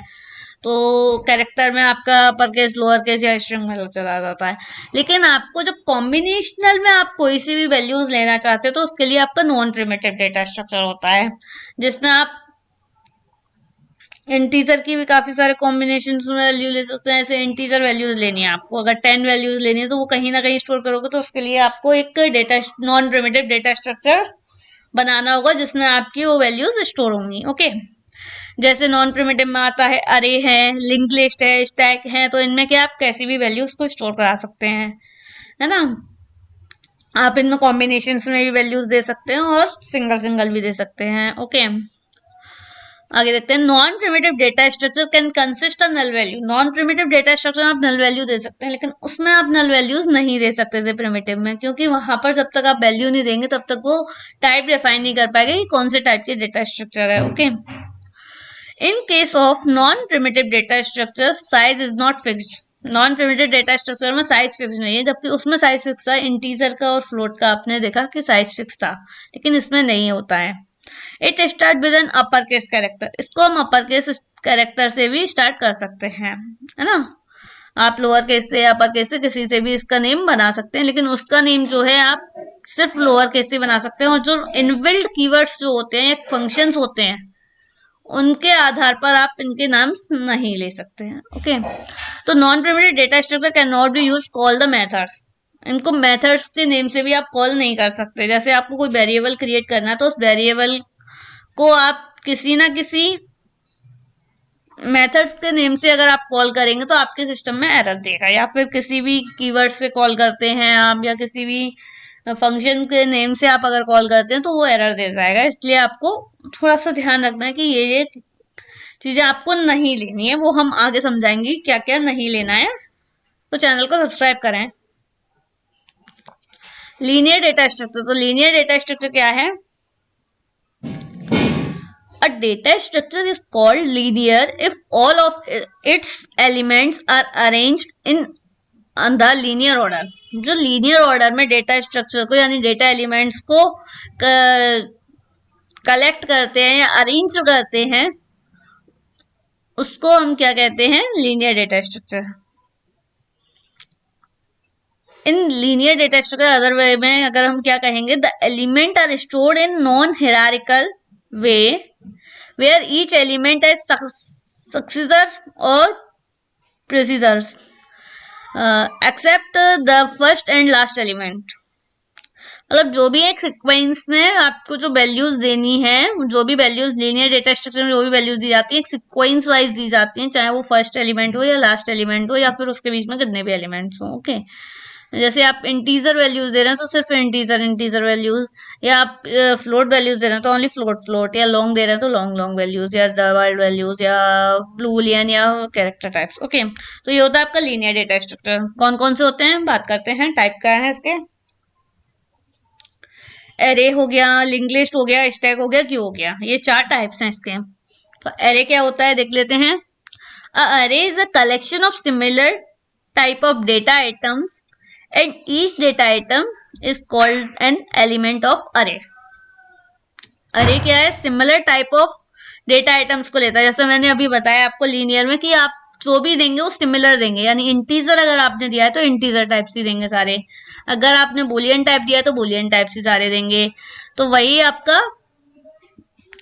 तो कैरेक्टर में आपका अपर केस लोअर केस या स्ट्रिंग में चला जाता है। लेकिन आपको जब कॉम्बिनेशनल में आप कोई सी भी वैल्यूज लेना चाहते हो तो उसके लिए आपका नॉन प्रिमिटिव डेटा स्ट्रक्चर होता है, जिसमें आप इंटीजर की भी काफी सारे कॉम्बिनेशन में वैल्यू ले सकते हैं। ऐसे इंटीजर वैल्यूज लेनी है आपको, अगर 10 वैल्यूज लेनी है तो वो कहीं ना कहीं स्टोर करोगे, तो उसके लिए आपको एक data non primitive data structure बनाना होगा जिसमें आपकी वो वैल्यूज स्टोर होंगी। ओके, जैसे नॉन प्रिमिटिव में आता है अरे है, लिंक लिस्ट है, स्टैक है, तो इनमें क्या आप कैसी भी वैल्यूज को स्टोर करा सकते हैं, है ना। आप इनमें कॉम्बिनेशन में भी वैल्यूज दे सकते हैं और सिंगल सिंगल भी दे सकते हैं। ओके, आगे देखते हैं non primitive data structure can consist of null value. Non primitive data structure में आप नल वैल्यू दे सकते हैं, लेकिन उसमें आप नल वैल्यूज नहीं दे सकते थे प्रिमिटिव में, क्योंकि वहां पर जब तक आप वैल्यू नहीं देंगे तब तक वो टाइप डिफाइन नहीं कर पाएगा कि कौन से टाइप के डेटा स्ट्रक्चर है। Okay, in case of non primitive data structure size is not fixed. Non primitive data structure में साइज फिक्स नहीं है, जबकि उसमें साइज फिक्स था। इंटीजर का और फ्लोट का आपने देखा कि साइज फिक्स था, लेकिन इसमें नहीं होता है। It start with an upper case character. इसको हम अपर केस कैरेक्टर से भी स्टार्ट कर सकते हैं, है ना। आप लोअर केस से अपर केस से किसी से भी इसका नेम बना सकते हैं, लेकिन उसका नेम जो है आप सिर्फ लोअर केस से बना सकते हैं, और जो इनबिल्ट कीवर्ड्स जो होते हैं, फंक्शंस होते हैं, उनके आधार पर आप इनके नाम नहीं ले सकते हैं। ओके, तो non primitive data structure can not B use call the methods. इनको मेथड्स के नेम से भी आप कॉल नहीं कर सकते। जैसे आपको कोई वेरिएबल क्रिएट करना है तो उस वेरिएबल को आप किसी ना किसी मेथड्स के नेम से अगर आप कॉल करेंगे तो आपके सिस्टम में एरर देगा, या फिर किसी भी कीवर्ड से कॉल करते हैं आप, या किसी भी फंक्शन के नेम से आप अगर कॉल करते हैं तो वो एरर दे जाएगा। इसलिए आपको थोड़ा सा ध्यान रखना है कि ये चीजें आपको नहीं लेनी है, वो हम आगे समझाएंगे क्या क्या नहीं लेना है। तो चैनल को सब्सक्राइब करें। लीनियर डेटा स्ट्रक्चर, तो लीनियर डेटा स्ट्रक्चर क्या है? A data structure is called linear if all of its elements are arranged in the linear order। जो linear order में डेटा स्ट्रक्चर को यानी डेटा एलिमेंट्स को कलेक्ट करते हैं या अरेंज करते हैं, उसको हम क्या कहते हैं? Linear data structure. In linear data structure other way में अगर हम क्या कहेंगे, the element are stored in non hierarchical way where each element has successor or predecessors except the first and last element। मतलब जो भी एक सीक्वेंस में आपको जो वैल्यूज देनी है, जो भी वैल्यूज लीनियर डेटा स्ट्रक्चर में जो भी वैल्यूज दी जाती है, एक सीक्वेंस वाइज दी जाती है, चाहे वो फर्स्ट एलिमेंट हो या लास्ट एलिमेंट हो या फिर उसके बीच में कितने भी एलिमेंट्स हो। ओके, जैसे आप इंटीजर वैल्यूज दे रहे हैं तो सिर्फ इंटीजर वैल्यूज, या आप फ्लोट वैल्यूज दे रहे हैं तो ओनली फ्लोट, या लॉन्ग दे रहे हैं तो लॉन्ग वैल्यूज, या डबल वैल्यूज, या बूलियन, या कैरेक्टर टाइप्स। ओके, तो ये होता है आपका लीनियर डेटा स्ट्रक्चर। कौन कौन से होते हैं बात करते हैं। टाइप क्या है इसके? एरे हो गया, लिंक लिस्ट हो गया, स्टैक हो गया, क्यू हो गया, ये 4 टाइप्स हैं इसके। तो एरे क्या होता है देख लेते हैं। अरे is a collection of similar type of data items and each data item is called an element of array। अरे क्या है? Similar type of data items को लेता है। जैसे मैंने अभी बताया आपको लीनियर में कि आप जो भी देंगे वो सिमिलर देंगे, यानी इंटीजर अगर आपने दिया है तो इंटीजर टाइप से देंगे सारे, अगर आपने बुलियन टाइप दिया है तो बुलियन टाइप से सारे देंगे। तो वही आपका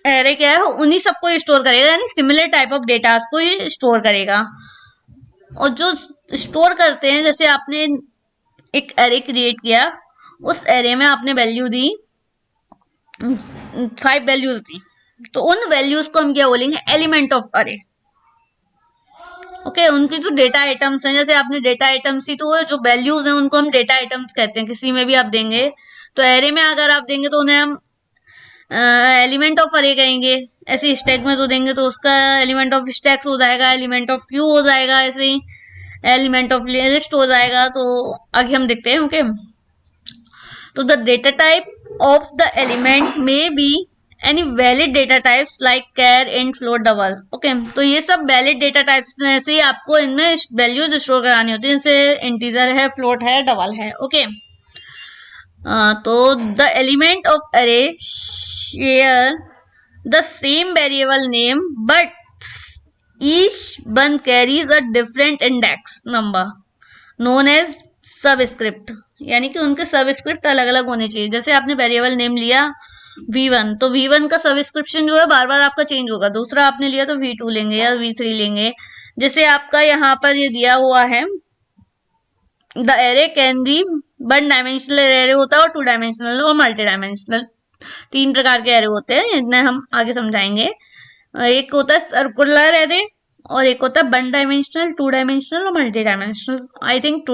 एरे क्या है? उन्हीं सबको स्टोर करेगा, यानी सिमिलर टाइप ऑफ डेटा को ही स्टोर करेगा। और जो स्टोर करते हैं, जैसे आपने एक एरे क्रिएट किया, उस एरे में आपने वैल्यू दी 5 वैल्यूज दी, तो उन वैल्यूज को हम क्या बोलेंगे? एलिमेंट ऑफ अरे। ओके, उनके जो डेटा आइटम्स हैं, जैसे आपने डेटा आइटम्स ही, तो वो जो वैल्यूज हैं उनको हम डेटा आइटम्स कहते हैं। किसी में भी आप देंगे तो एरे में अगर आप देंगे तो उन्हें हम एलिमेंट ऑफ अरे कहेंगे। ऐसे स्टैक में तो देंगे तो उसका एलिमेंट ऑफ स्टैक्स हो जाएगा, एलिमेंट ऑफ क्यू हो जाएगा, ऐसे ही एलिमेंट ऑफ लिस्ट हो जाएगा। तो आगे हम देखते हैं। ओके, तो the data type of the element में be any valid data types like char, int, float, double. Okay, तो ये सब वैलिड डेटा टाइप्स में से आपको इनमें वैल्यूज स्टोर करानी होती है, जैसे इंटीजर है, फ्लोट है, डबल है। ओके, तो द एलिमेंट ऑफ अरे share the same variable name but each one carries a different index number known as subscript, यानी कि उनके सबस्क्रिप्ट अलग अलग होने चाहिए। जैसे आपने वेरिएबल नेम लिया v1, तो v1 का सबस्क्रिप्शन जो है बार बार आपका चेंज होगा। दूसरा आपने लिया तो v2 लेंगे या v3 लेंगे। जैसे आपका यहाँ पर ये दिया हुआ है, the array can be 1 dimensional array होता है, और 2 डायमेंशनल और मल्टी डायमेंशनल, 3 प्रकार के एरे होते हैं। इन्हें हम आगे समझाएंगे। एक होता है सर्कुलर एरे, और एक होता है 1 डायमेंशनल, 2 डायमेंशनल और multi dimensional. I think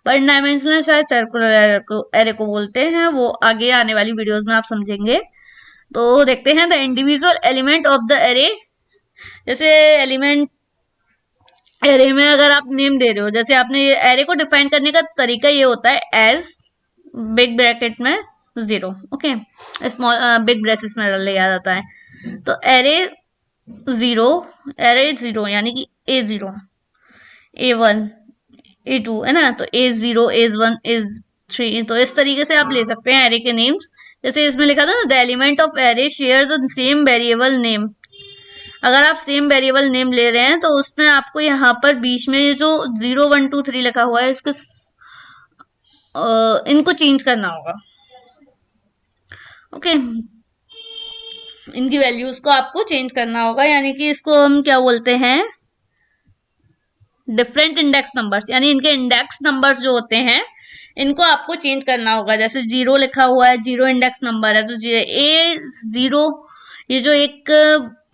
1 dimensional शायद सर्कुलर एरे को बोलते हैं, वो आगे आने वाली वीडियोस में आप समझेंगे। तो देखते हैं the individual element of the array. जैसे एलिमेंट एरे में अगर आप नेम दे रहे हो, जैसे आपने एरे को डिफाइन करने का तरीका ये होता है एज बिग ब्रैकेट में 0। ओके, स्मॉल बिग ब्रेसेस में लिया जाता है। तो एरे 0 यानी कि A0, A1, A2 है ना, तो A0, A1, A3, तो इस तरीके से आप ले सकते हैं एरे के नेम्स। जैसे इसमें लिखा था ना, the element of array share the same variable name अगर आप सेम वेरिएबल नेम ले रहे हैं तो उसमें आपको यहाँ पर बीच में ये जो 0 1 2 3 लिखा हुआ है इसके इनको चेंज करना होगा। ओके, इनकी वैल्यूज को आपको चेंज करना होगा, यानी कि इसको हम क्या बोलते हैं, डिफरेंट इंडेक्स नंबर्स, यानी इनके इंडेक्स नंबर्स जो होते हैं इनको आपको चेंज करना होगा। जैसे 0 लिखा हुआ है, 0 इंडेक्स नंबर है, तो A0, ये जो एक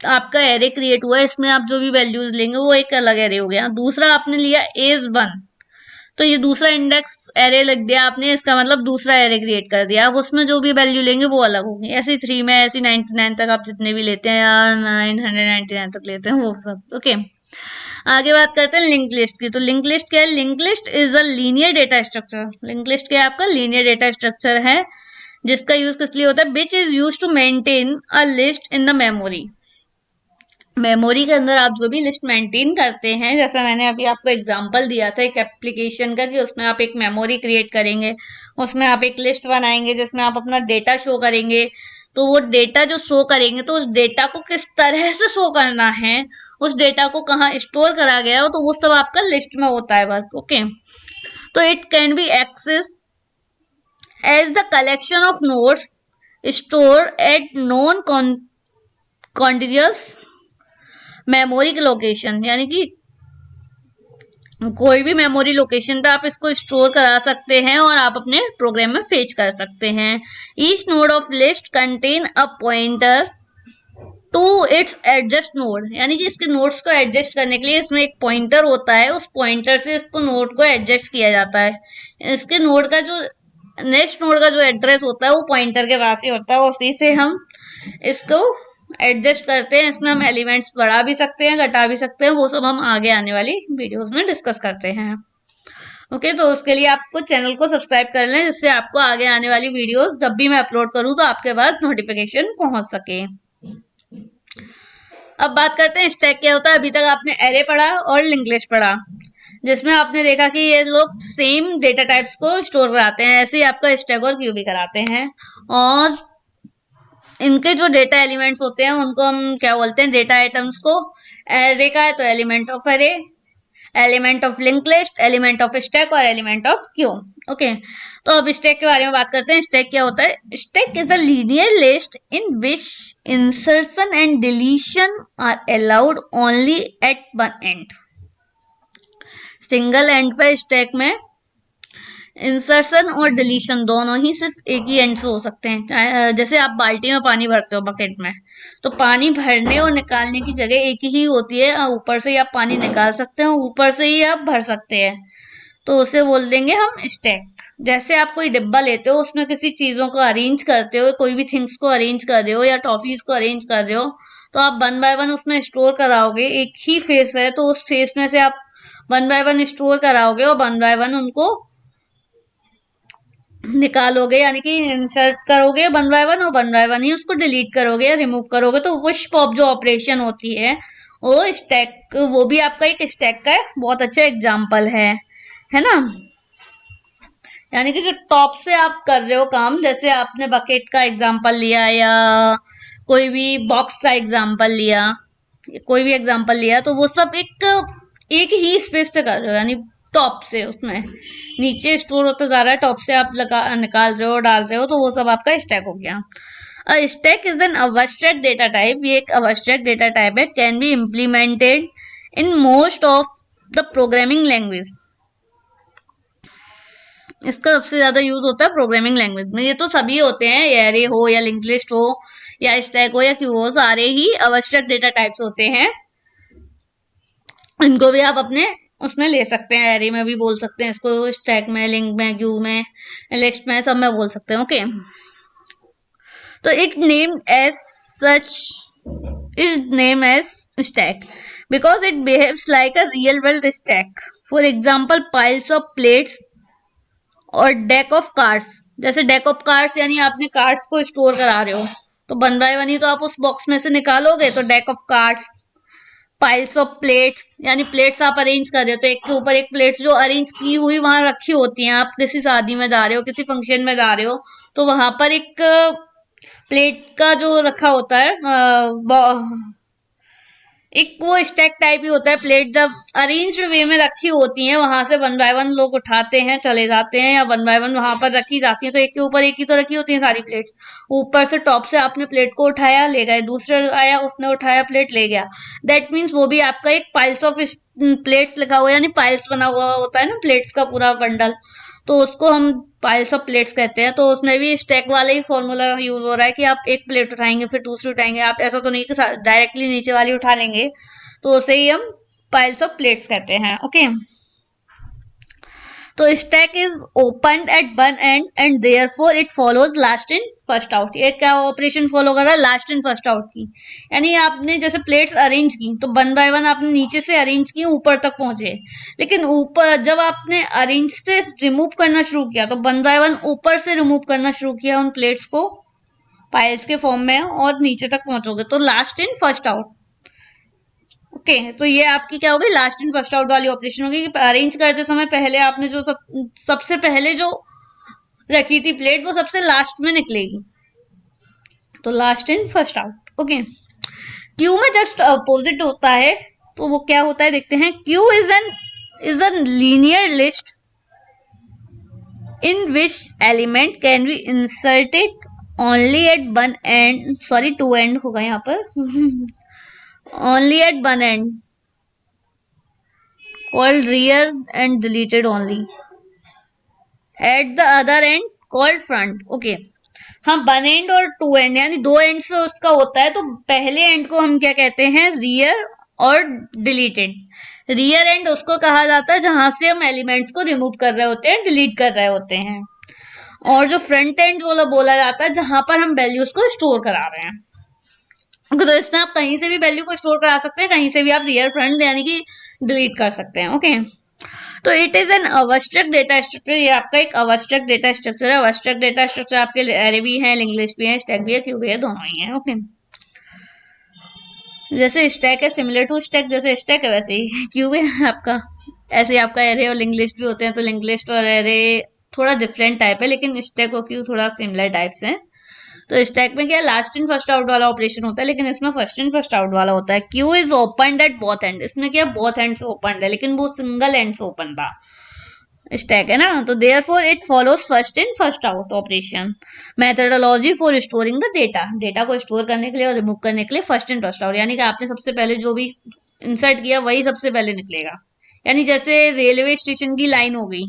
आपका एरे क्रिएट हुआ है इसमें आप जो भी वैल्यूज लेंगे वो एक अलग एरे हो गया। दूसरा आपने लिया A1, तो ये दूसरा इंडेक्स एरे लग दिया आपने, इसका मतलब दूसरा एरे क्रिएट कर दिया। अब उसमें जो भी वैल्यू लेंगे वो अलग होगी। ऐसे 3 में, ऐसी 99 तक आप जितने भी लेते हैं या 999 तक लेते हैं वो सब। ओके, आगे बात करते हैं लिंक लिस्ट की। तो लिंक लिस्ट क्या है? Link list is a linear data structure. Link list क्या है? आपका लीनियर डेटा स्ट्रक्चर है जिसका यूज किस लिए होता है? Which is use to maintain a list in the memory. Memory के अंदर आप जो भी लिस्ट मेंटेन करते हैं, जैसा मैंने अभी आपको एग्जांपल दिया था एक एप्लीकेशन का, कि उसमें आप एक मेमोरी क्रिएट करेंगे, उसमें आप एक लिस्ट बनाएंगे जिसमें आप अपना डेटा शो करेंगे। तो वो डेटा जो शो करेंगे तो उस डेटा को किस तरह से शो करना है, उस डेटा को कहाँ स्टोर करा गया हो, तो वो सब आपका लिस्ट में होता है वर्क। ओके, तो it can be access as the collection of notes store at non contiguous memory के लोकेशन, यानी कि कोई भी मेमोरी लोकेशन पे आप इसको स्टोर करा सकते हैं और आप अपने प्रोग्राम में फेच कर सकते हैं। Each node of list contain a pointer to its adjust node, यानी कि इसके नोड्स को एडजस्ट करने के लिए इसमें एक पॉइंटर होता है, उस पॉइंटर से इसको नोड को एडजस्ट किया जाता है। इसके नोड का जो नेक्स्ट नोड का जो एड्रेस होता है वो पॉइंटर के पास ही होता है, उसी से हम इसको एडजस्ट करते हैं। इसमें हम एलिमेंट्स बढ़ा भी सकते हैं, घटा भी सकते हैं, वो सब हम आगे आने वाली वीडियोस में डिस्कस करते हैं। ओके, तो उसके लिए आपको चैनल को सब्सक्राइब कर लें जिससे आपको आगे आने वाली वीडियोस जब भी मैं अपलोड करूं तो आपके पास नोटिफिकेशन पहुंच सके। अब बात करते हैं स्टैक क्या होता है। अभी तक आपने एरे पढ़ा और लिंक लिस्ट पढ़ा, जिसमें आपने देखा कि ये लोग सेम डेटा टाइप्स को स्टोर कराते हैं, ऐसे ही आपका स्टैक और क्यू भी कराते हैं। और इनके जो डेटा एलिमेंट्स होते हैं उनको हम क्या बोलते हैं? डेटा आइटम्स को। एरे का है तो element of array, element of link list, element of stack और एलिमेंट ऑफ क्यू। ओके, तो अब स्टैक के बारे में बात करते हैं। स्टैक क्या होता है? Stack is a linear list in which insertion and deletion are allowed only at one end. Single end पे स्टैक में इंसर्शन और डिलीशन दोनों ही सिर्फ एक ही एंड से हो सकते हैं। जैसे आप बाल्टी में पानी भरते हो बकेट में, तो पानी भरने और निकालने की जगह एक ही होती है, ऊपर से ही आप पानी निकाल सकते हो, ऊपर से ही आप भर सकते हैं, तो उसे बोल देंगे हम स्टैक। जैसे आप कोई डिब्बा लेते हो, उसमें किसी चीजों को अरेंज करते हो, कोई भी थिंग्स को अरेंज कर रहे हो या टॉफीज को अरेंज कर रहे हो, तो आप वन बाय वन उसमें स्टोर कराओगे। एक ही फेस है तो उस फेस में से आप वन बाय वन स्टोर कराओगे और वन बाय वन उनको निकालोगे, यानी कि इंसर्ट करोगे वन बाय वन और वन बाय वन ही उसको डिलीट करोगे या रिमूव करोगे। तो पुश पॉप जो ऑपरेशन होती है वो स्टैक, वो भी आपका एक स्टैक का बहुत अच्छा एग्जांपल है ना। यानी कि जो टॉप से आप कर रहे हो काम, जैसे आपने बकेट का एग्जांपल लिया या कोई भी बॉक्स का एग्जांपल लिया, कोई भी एग्जांपल लिया, तो वो सब एक ही स्पेस से कर रहे हो, यानी टॉप से उसमें नीचे स्टोर होता जा रहा है, टॉप से आप निकाल रहे हो, डाल रहे हो, तो वो सब आपका स्टैक हो गया। A stack is an abstract data type. ये एक अब्स्ट्रैक्ट डेटा टाइप है, can be implemented in most of the programming language. इसका सबसे ज्यादा यूज होता है प्रोग्रामिंग लैंग्वेज में। ये तो सभी होते हैं, एरे हो या लिंक लिस्ट हो या स्टैक हो या क्यू हो, सारे ही अब्स्ट्रैक्ट डेटा टाइप्स होते हैं। इनको भी आप अपने उसमें ले सकते हैं, एरे में भी बोल सकते हैं इसको, स्टैक में, लिंक में, क्यू में, लिस्ट में, सब में बोल सकते हैं। ओके, तो it name as such is named as stack because it behaves like a real world stack. For example, piles of plates और डेक ऑफ कार्ड्स। जैसे डेक ऑफ कार्ड्स यानी आपने कार्ड्स को स्टोर करा रहे हो, तो वन बाय वन ही तो आप उस बॉक्स में से निकालोगे, तो deck of cards. Piles of plates यानी प्लेट्स आप अरेंज कर रहे हो, तो एक के ऊपर एक प्लेट्स जो अरेंज की हुई वहां रखी होती हैं। आप किसी शादी में जा रहे हो, किसी फंक्शन में जा रहे हो, तो वहां पर एक प्लेट का जो रखा होता है एक वो स्टैक टाइप ही होता है प्लेट, जब अरेंज्ड वे में रखी होती हैं, वहां से वन बाय वन लोग उठाते हैं चले जाते हैं, या वन बाय वन वहां पर रखी जाती है, तो एक के ऊपर एक ही तो रखी होती है सारी प्लेट्स। ऊपर से टॉप से आपने प्लेट को उठाया ले गए, दूसरा आया उसने उठाया प्लेट ले गया, दैट मीन्स वो भी आपका एक पाइल्स ऑफ प्लेट्स लिखा हुआ है, यानी पाइल्स बना हुआ होता है ना प्लेट्स का पूरा बंडल, तो उसको हम पाइल्स ऑफ प्लेट्स कहते हैं। तो उसमें भी स्टैक वाला ही फॉर्मूला यूज हो रहा है कि आप एक प्लेट उठाएंगे फिर दूसरी उठाएंगे, आप ऐसा तो नहीं कि डायरेक्टली नीचे वाली उठा लेंगे, तो उसे ही हम पाइल्स ऑफ प्लेट्स कहते हैं। ओके, तो stack is open at one and and therefore it follows last in first out. ये क्या ऑपरेशन फॉलो कर रहा है, लास्ट इन फर्स्ट आउट की, यानी आपने जैसे प्लेट्स अरेंज की तो वन बाय वन आपने नीचे से अरेंज की ऊपर तक पहुंचे, लेकिन ऊपर जब आपने अरेंज से रिमूव करना शुरू किया तो वन बाय वन ऊपर से रिमूव करना शुरू किया उन प्लेट्स को पाइल्स के फॉर्म में, और नीचे तक पहुंचोगे तो last in first out. Okay, तो ये आपकी क्या होगी, लास्ट इन फर्स्ट आउट वाली ऑपरेशन होगी कि अरेंज करते समय पहले आपने जो सबसे पहले जो रखी थी प्लेट वो सबसे लास्ट में निकलेगी, तो last in first out. Okay, queue में जस्ट अपोजिट होता है, तो वो क्या होता है देखते हैं। Queue is a linear list in which element can be inserted only at one end, sorry two end होगा यहाँ पर only at one end, called rear and deleted only, at the other end called front। okay, हाँ, one and और to and यानी दो and से उसका होता है, तो पहले एंड को हम क्या कहते हैं, रियर और डिलीटेड। रियर एंड उसको कहा जाता है जहां से हम एलिमेंट्स को रिमूव कर रहे होते हैं, डिलीट कर रहे होते हैं, और जो फ्रंट एंड वो बोला जाता है जहां पर हम वैल्यूज को स्टोर करा रहे हैं। तो इसमें आप कहीं से भी वैल्यू को स्टोर करा सकते हैं, कहीं से भी आप रियर फ्रंट यानी कि डिलीट कर सकते हैं। ओके, तो इट इज एन आवश्यक डेटा स्ट्रक्चर, ये आपका एक आवश्यक डेटा स्ट्रक्चर है। आवश्यक डेटा स्ट्रक्चर आपके एरे भी है, इंग्लिश भी है, स्टैक भी है, क्यू भी है, दोनों ही है। ओके, जैसे स्टैक है सिमिलर टू स्टैक, जैसे स्टैक है वैसे ही क्यू है आपका। ऐसे आपका एरे और लिंक लिस्ट भी होते हैं, तो लिंक लिस्ट और एरे थोड़ा डिफरेंट टाइप है, लेकिन स्टैक और क्यू थोड़ा सिमिलर टाइप्स हैं। तो स्टैक में क्या लास्ट इन फर्स्ट आउट वाला ऑपरेशन होता है, लेकिन इसमें फर्स्ट इन फर्स्ट आउट वाला होता है। Q is open at both and, इसमें क्या बोथ एंड से ओपन है, लेकिन वो सिंगल एंड से ओपन था, स्टैक है ना, तो therefore it follows first in first out operation. Methodology for storing the data, data को स्टोर करने के लिए और रिमूव करने के लिए फर्स्ट इन फर्स्ट आउट, यानी कि आपने सबसे पहले जो भी इंसर्ट किया वही सबसे पहले निकलेगा। यानी जैसे रेलवे स्टेशन की लाइन हो गई,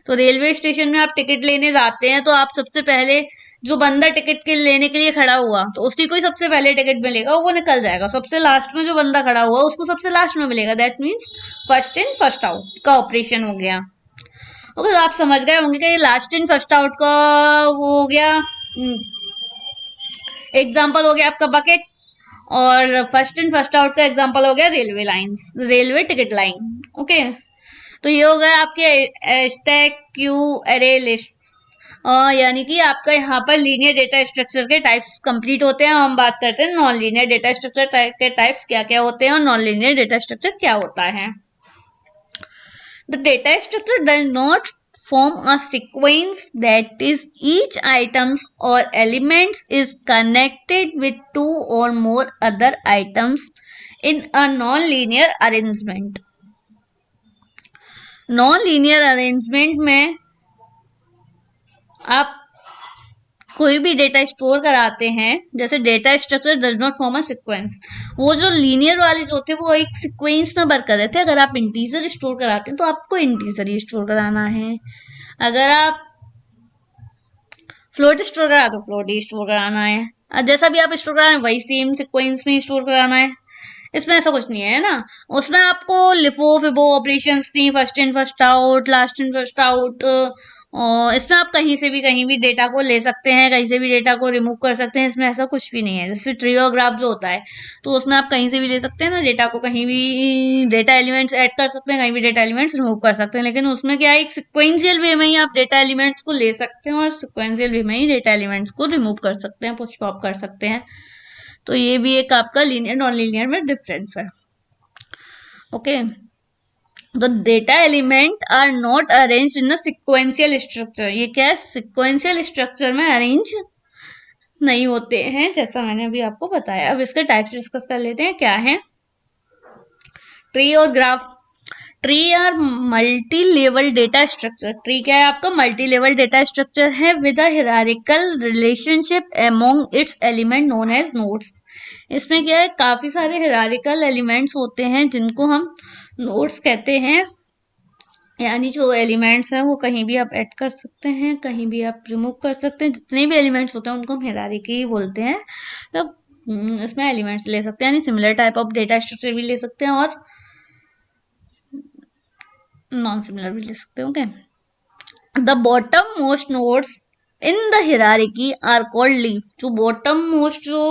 तो रेलवे स्टेशन में आप टिकट लेने जाते हैं, तो आप सबसे पहले जो बंदा टिकट के लेने के लिए खड़ा हुआ तो उसी को ही सबसे पहले टिकट मिलेगा, वो निकल जाएगा। सबसे लास्ट में जो बंदा खड़ा हुआ उसको सबसे लास्ट में मिलेगा, that means first in first out का ऑपरेशन हो गया। ओके, तो आप समझ गए होंगे कि लास्ट इन फर्स्ट आउट का वो हो गया, एग्जाम्पल हो गया आपका बकेट, और फर्स्ट इन फर्स्ट आउट का एग्जाम्पल हो गया railway lines, railway ticket line. Okay, तो ये हो गया आपके स्टैक, क्यू, एरे, लिस्ट, यानी कि आपका यहाँ पर लीनियर डेटा स्ट्रक्चर के टाइप्स कंप्लीट होते हैं। हम बात करते हैं नॉन लीनियर डेटा स्ट्रक्चर के टाइप्स क्या क्या होते हैं और नॉन लीनियर डेटा स्ट्रक्चर क्या होता है। The data structure does not form a sequence, that is each items or elements is connected with two or more other items in a non-linear arrangement। non-linear arrangement में आप कोई भी data store कराते हैं, जैसे data structure does not form a sequence, वो जो linear वाले जो थे वो एक सीक्वेंस में वर्क कर रहे थे। अगर आप इंटीजर स्टोर कराते हैं तो आपको इंटीजर ही स्टोर कराना है, अगर आप फ्लोट स्टोर करा तो फ्लोट ही स्टोर कराना है, जैसा भी आप स्टोर करा रहे हैं वही सेम सीक्वेंस में स्टोर कराना है। इसमें ऐसा कुछ नहीं है ना, उसमें आपको लिफो फिबो ऑपरेशंस थी, first in first out, last in first out, और इसमें आप कहीं से भी कहीं भी डेटा को ले सकते हैं, कहीं से भी डेटा को रिमूव कर सकते हैं, इसमें ऐसा कुछ भी नहीं है। जैसे ट्रियोग्राफ जो होता है तो उसमें आप कहीं से भी ले सकते हैं ना डेटा को, कहीं भी डेटा एलिमेंट्स ऐड कर सकते हैं, कहीं भी डेटा एलिमेंट्स रिमूव कर सकते हैं, लेकिन उसमें क्या है, एक सिक्वेंशियल वे में ही आप डेटा एलिमेंट्स को ले सकते हैं और सिक्वेंशियल वे में ही डेटा एलिमेंट्स को रिमूव कर सकते हैं, पुश पॉप कर सकते हैं। तो ये भी एक आपका लीनियर नॉन लीनियर में डिफरेंस है। Okay, the data element are not arranged in a sequential structure। ये क्या है, sequential structure में अरेंज नहीं होते हैं, जैसा मैंने अभी आपको बताया। अब इसके टाइप्स डिस्कस कर लेते हैं क्या है। ट्री और graph, tree are multi level data structure. Tree क्या है आपका? मल्टी लेवल डेटा स्ट्रक्चर है with a hierarchical relationship among its element known as nodes. इसमें क्या है, काफी सारे हिरारिकल एलिमेंट्स होते हैं जिनको हम नोड्स कहते हैं, यानी जो एलिमेंट्स हैं वो कहीं भी आप ऐड कर सकते हैं, कहीं भी आप रिमूव कर सकते हैं। जितने भी एलिमेंट्स होते हैं उनको हम हिरारिकी ही बोलते हैं। तो इसमें एलिमेंट्स ले सकते हैं, यानी similar type of data structure भी ले सकते हैं और नॉन सिमिलर भी ले सकते हैं। Okay, the bottom most nodes in the hierarchy are called leaf. जो बॉटम मोस्ट जो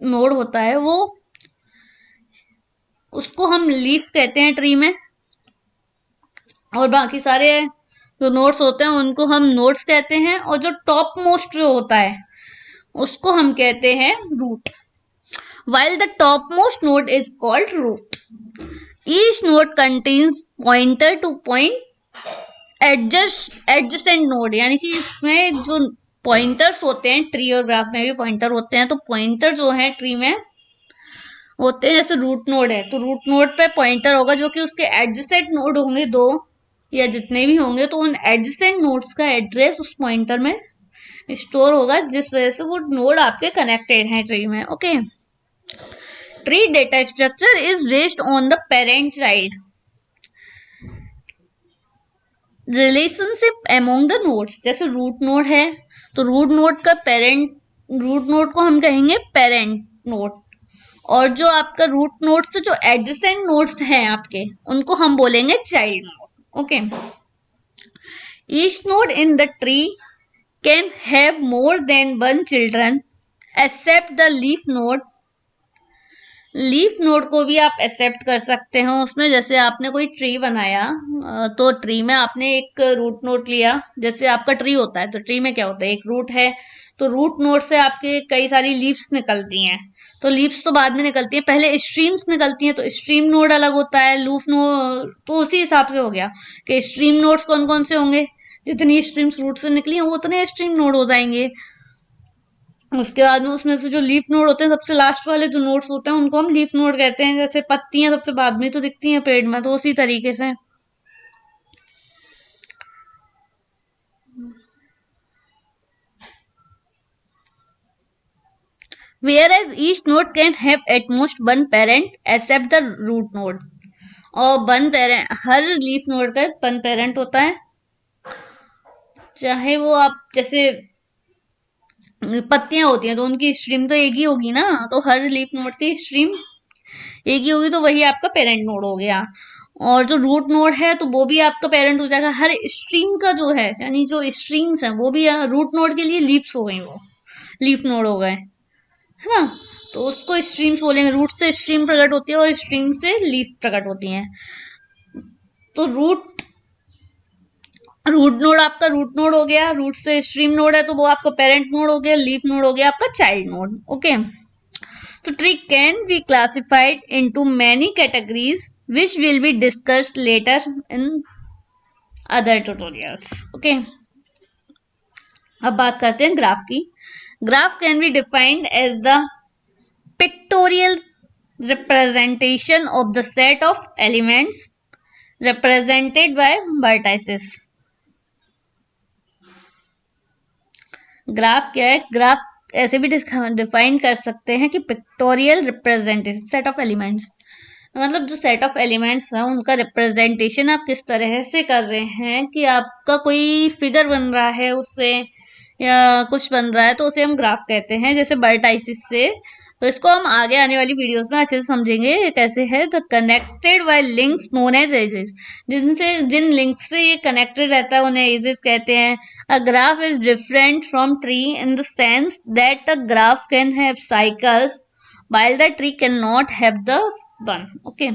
नोड होता है वो, उसको हम लीफ कहते हैं ट्री में, और बाकी सारे जो नोड्स होते हैं उनको हम नोड्स कहते हैं, और जो टॉप मोस्ट जो होता है उसको हम कहते हैं root. while the topmost node is called root. Each node contains pointer to point adjacent node, यानी कि इसमें जो पॉइंटर्स होते हैं, ट्री और ग्राफ में भी पॉइंटर होते हैं, तो पॉइंटर जो है ट्री में होते हैं, जैसे रूट नोड है तो रूट नोड पे पॉइंटर होगा जो कि उसके एडजेसेंट नोड होंगे दो या जितने भी होंगे, तो उन एडजेसेंट नोड्स का एड्रेस उस पॉइंटर में स्टोर होगा, जिस वजह से वो नोड आपके कनेक्टेड हैं ट्री में। Okay, tree data structure is based on the parent child relationship among the nodes. जैसे रूट नोड है तो रूट नोड का पेरेंट, रूट नोड को हम कहेंगे पेरेंट नोड, और जो आपका रूट नोड से जो एडजेसेंट नोड्स हैं आपके, उनको हम बोलेंगे child node. Okay, each node in the tree can have more than one children except the leaf node. Leaf node को भी आप एक्सेप्ट कर सकते हो उसमें। जैसे आपने कोई ट्री बनाया तो ट्री में आपने एक रूट नोड लिया, जैसे आपका ट्री होता है तो ट्री में क्या होता है, एक रूट है, तो रूट नोड से आपके कई सारी लीव्स निकलती हैं, तो लीव्स तो बाद में निकलती है, पहले स्ट्रीम्स निकलती हैं, तो स्ट्रीम नोड अलग होता है, लूफ नोड, तो उसी हिसाब से हो गया कि स्ट्रीम नोड्स कौन कौन से होंगे, जितनी स्ट्रीम्स रूट से निकली हैं वो उतने स्ट्रीम नोड हो जाएंगे। उसके बाद में उसमें से जो लीफ नोड होते हैं, सबसे लास्ट वाले जो नोड्स होते हैं उनको हम लीफ नोड कहते हैं। जैसे पत्तियां सबसे बाद में तो दिखती हैं पेड़ में, तो उसी तरीके से। Whereas each node can have at most one parent except the root node. और वन पेरेंट, हर लीफ नोड का वन पेरेंट होता है, चाहे वो आप जैसे पत्तियां होती हैं तो उनकी स्ट्रीम तो एक ही होगी ना, तो हर लीफ नोड की स्ट्रीम एक ही होगी, तो वही आपका पेरेंट नोड हो गया। और जो रूट नोड है तो वो भी आपका पेरेंट हो जाएगा। हर स्ट्रीम का जो है, यानी जो स्ट्रीम्स है वो भी रूट नोड के लिए लीफ्स हो गई, वो लीफ नोड हो गए, है ना, तो उसको स्ट्रीम्स बोलेंगे। रूट से स्ट्रीम प्रकट होती है और स्ट्रीम से लीफ प्रकट होती है। तो रूट नोड आपका रूट नोड हो गया, रूट से स्ट्रीम नोड है तो वो आपका पेरेंट नोड हो गया, लीफ नोड हो गया आपका चाइल्ड नोड। ओके, तो tree can be classified into many categories which will be discussed later in other tutorials. Okay, अब बात करते हैं ग्राफ की। Graph can be defined as the pictorial representation of the set of elements represented by vertices. Graph क्या है? Graph ऐसे भी define कर सकते हैं कि pictorial representation set of elements, मतलब जो सेट ऑफ एलिमेंट्स है उनका रिप्रेजेंटेशन आप किस तरह से कर रहे हैं, कि आपका कोई फिगर बन रहा है उससे या कुछ बन रहा है तो उसे हम ग्राफ कहते हैं, जैसे वर्टाइसिस से। तो इसको हम आगे आने वाली वीडियोस में अच्छे से समझेंगे ये कैसे है। The connected by links known as edges, जिन लिंक्स से ये कनेक्टेड रहता है उन्हें एजेस कहते हैं। A graph is different from tree in the sense that a graph can have cycles while the tree cannot have the one. Okay,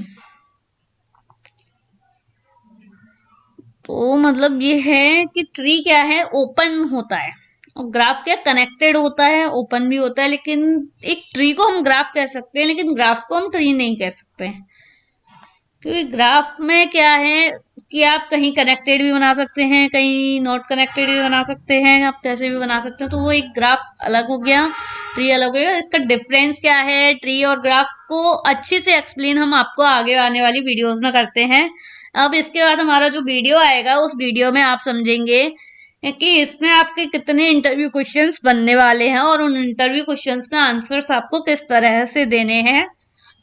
तो मतलब ये है कि ट्री क्या है, ओपन होता है, और ग्राफ क्या कनेक्टेड होता है, ओपन भी होता है। लेकिन एक ट्री को हम ग्राफ कह सकते हैं, लेकिन ग्राफ को हम ट्री नहीं कह सकते, क्योंकि ग्राफ में क्या है कि आप कहीं कनेक्टेड भी बना सकते हैं, कहीं नॉट कनेक्टेड भी बना सकते हैं, आप कैसे भी बना सकते हैं, तो वो एक ग्राफ अलग हो गया। ट्री अलग होगा, इसका डिफरेंस क्या है ट्री और ग्राफ को अच्छे से एक्सप्लेन हम आपको आगे आने वाली वीडियोस में करते हैं। अब इसके बाद हमारा जो वीडियो आएगा उस वीडियो में आप समझेंगे कि इसमें आपके कितने इंटरव्यू क्वेश्चंस बनने वाले हैं और उन इंटरव्यू क्वेश्चंस में आंसर्स आपको किस तरह से देने हैं,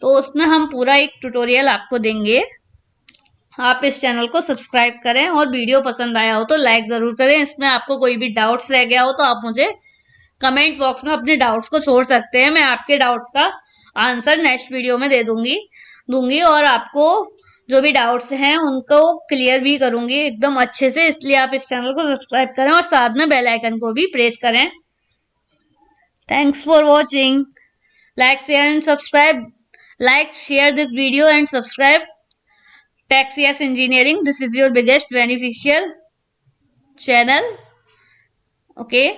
तो उसमें हम पूरा एक ट्यूटोरियल आपको देंगे। आप इस चैनल को सब्सक्राइब करें और वीडियो पसंद आया हो तो लाइक जरूर करें। इसमें आपको कोई भी डाउट्स रह गया हो तो आप मुझे कमेंट बॉक्स में अपने डाउट्स को छोड़ सकते हैं, मैं आपके डाउट्स का आंसर नेक्स्ट वीडियो में दे दूंगी और आपको जो भी डाउट्स हैं उनको क्लियर भी करूंगी एकदम अच्छे से। इसलिए आप इस चैनल को सब्सक्राइब करें और साथ में बेल आइकन को भी प्रेस करें। Thanks for watching. Like share and subscribe, like share this video and subscribe TechCS Engineering. This is your biggest beneficial channel. Okay.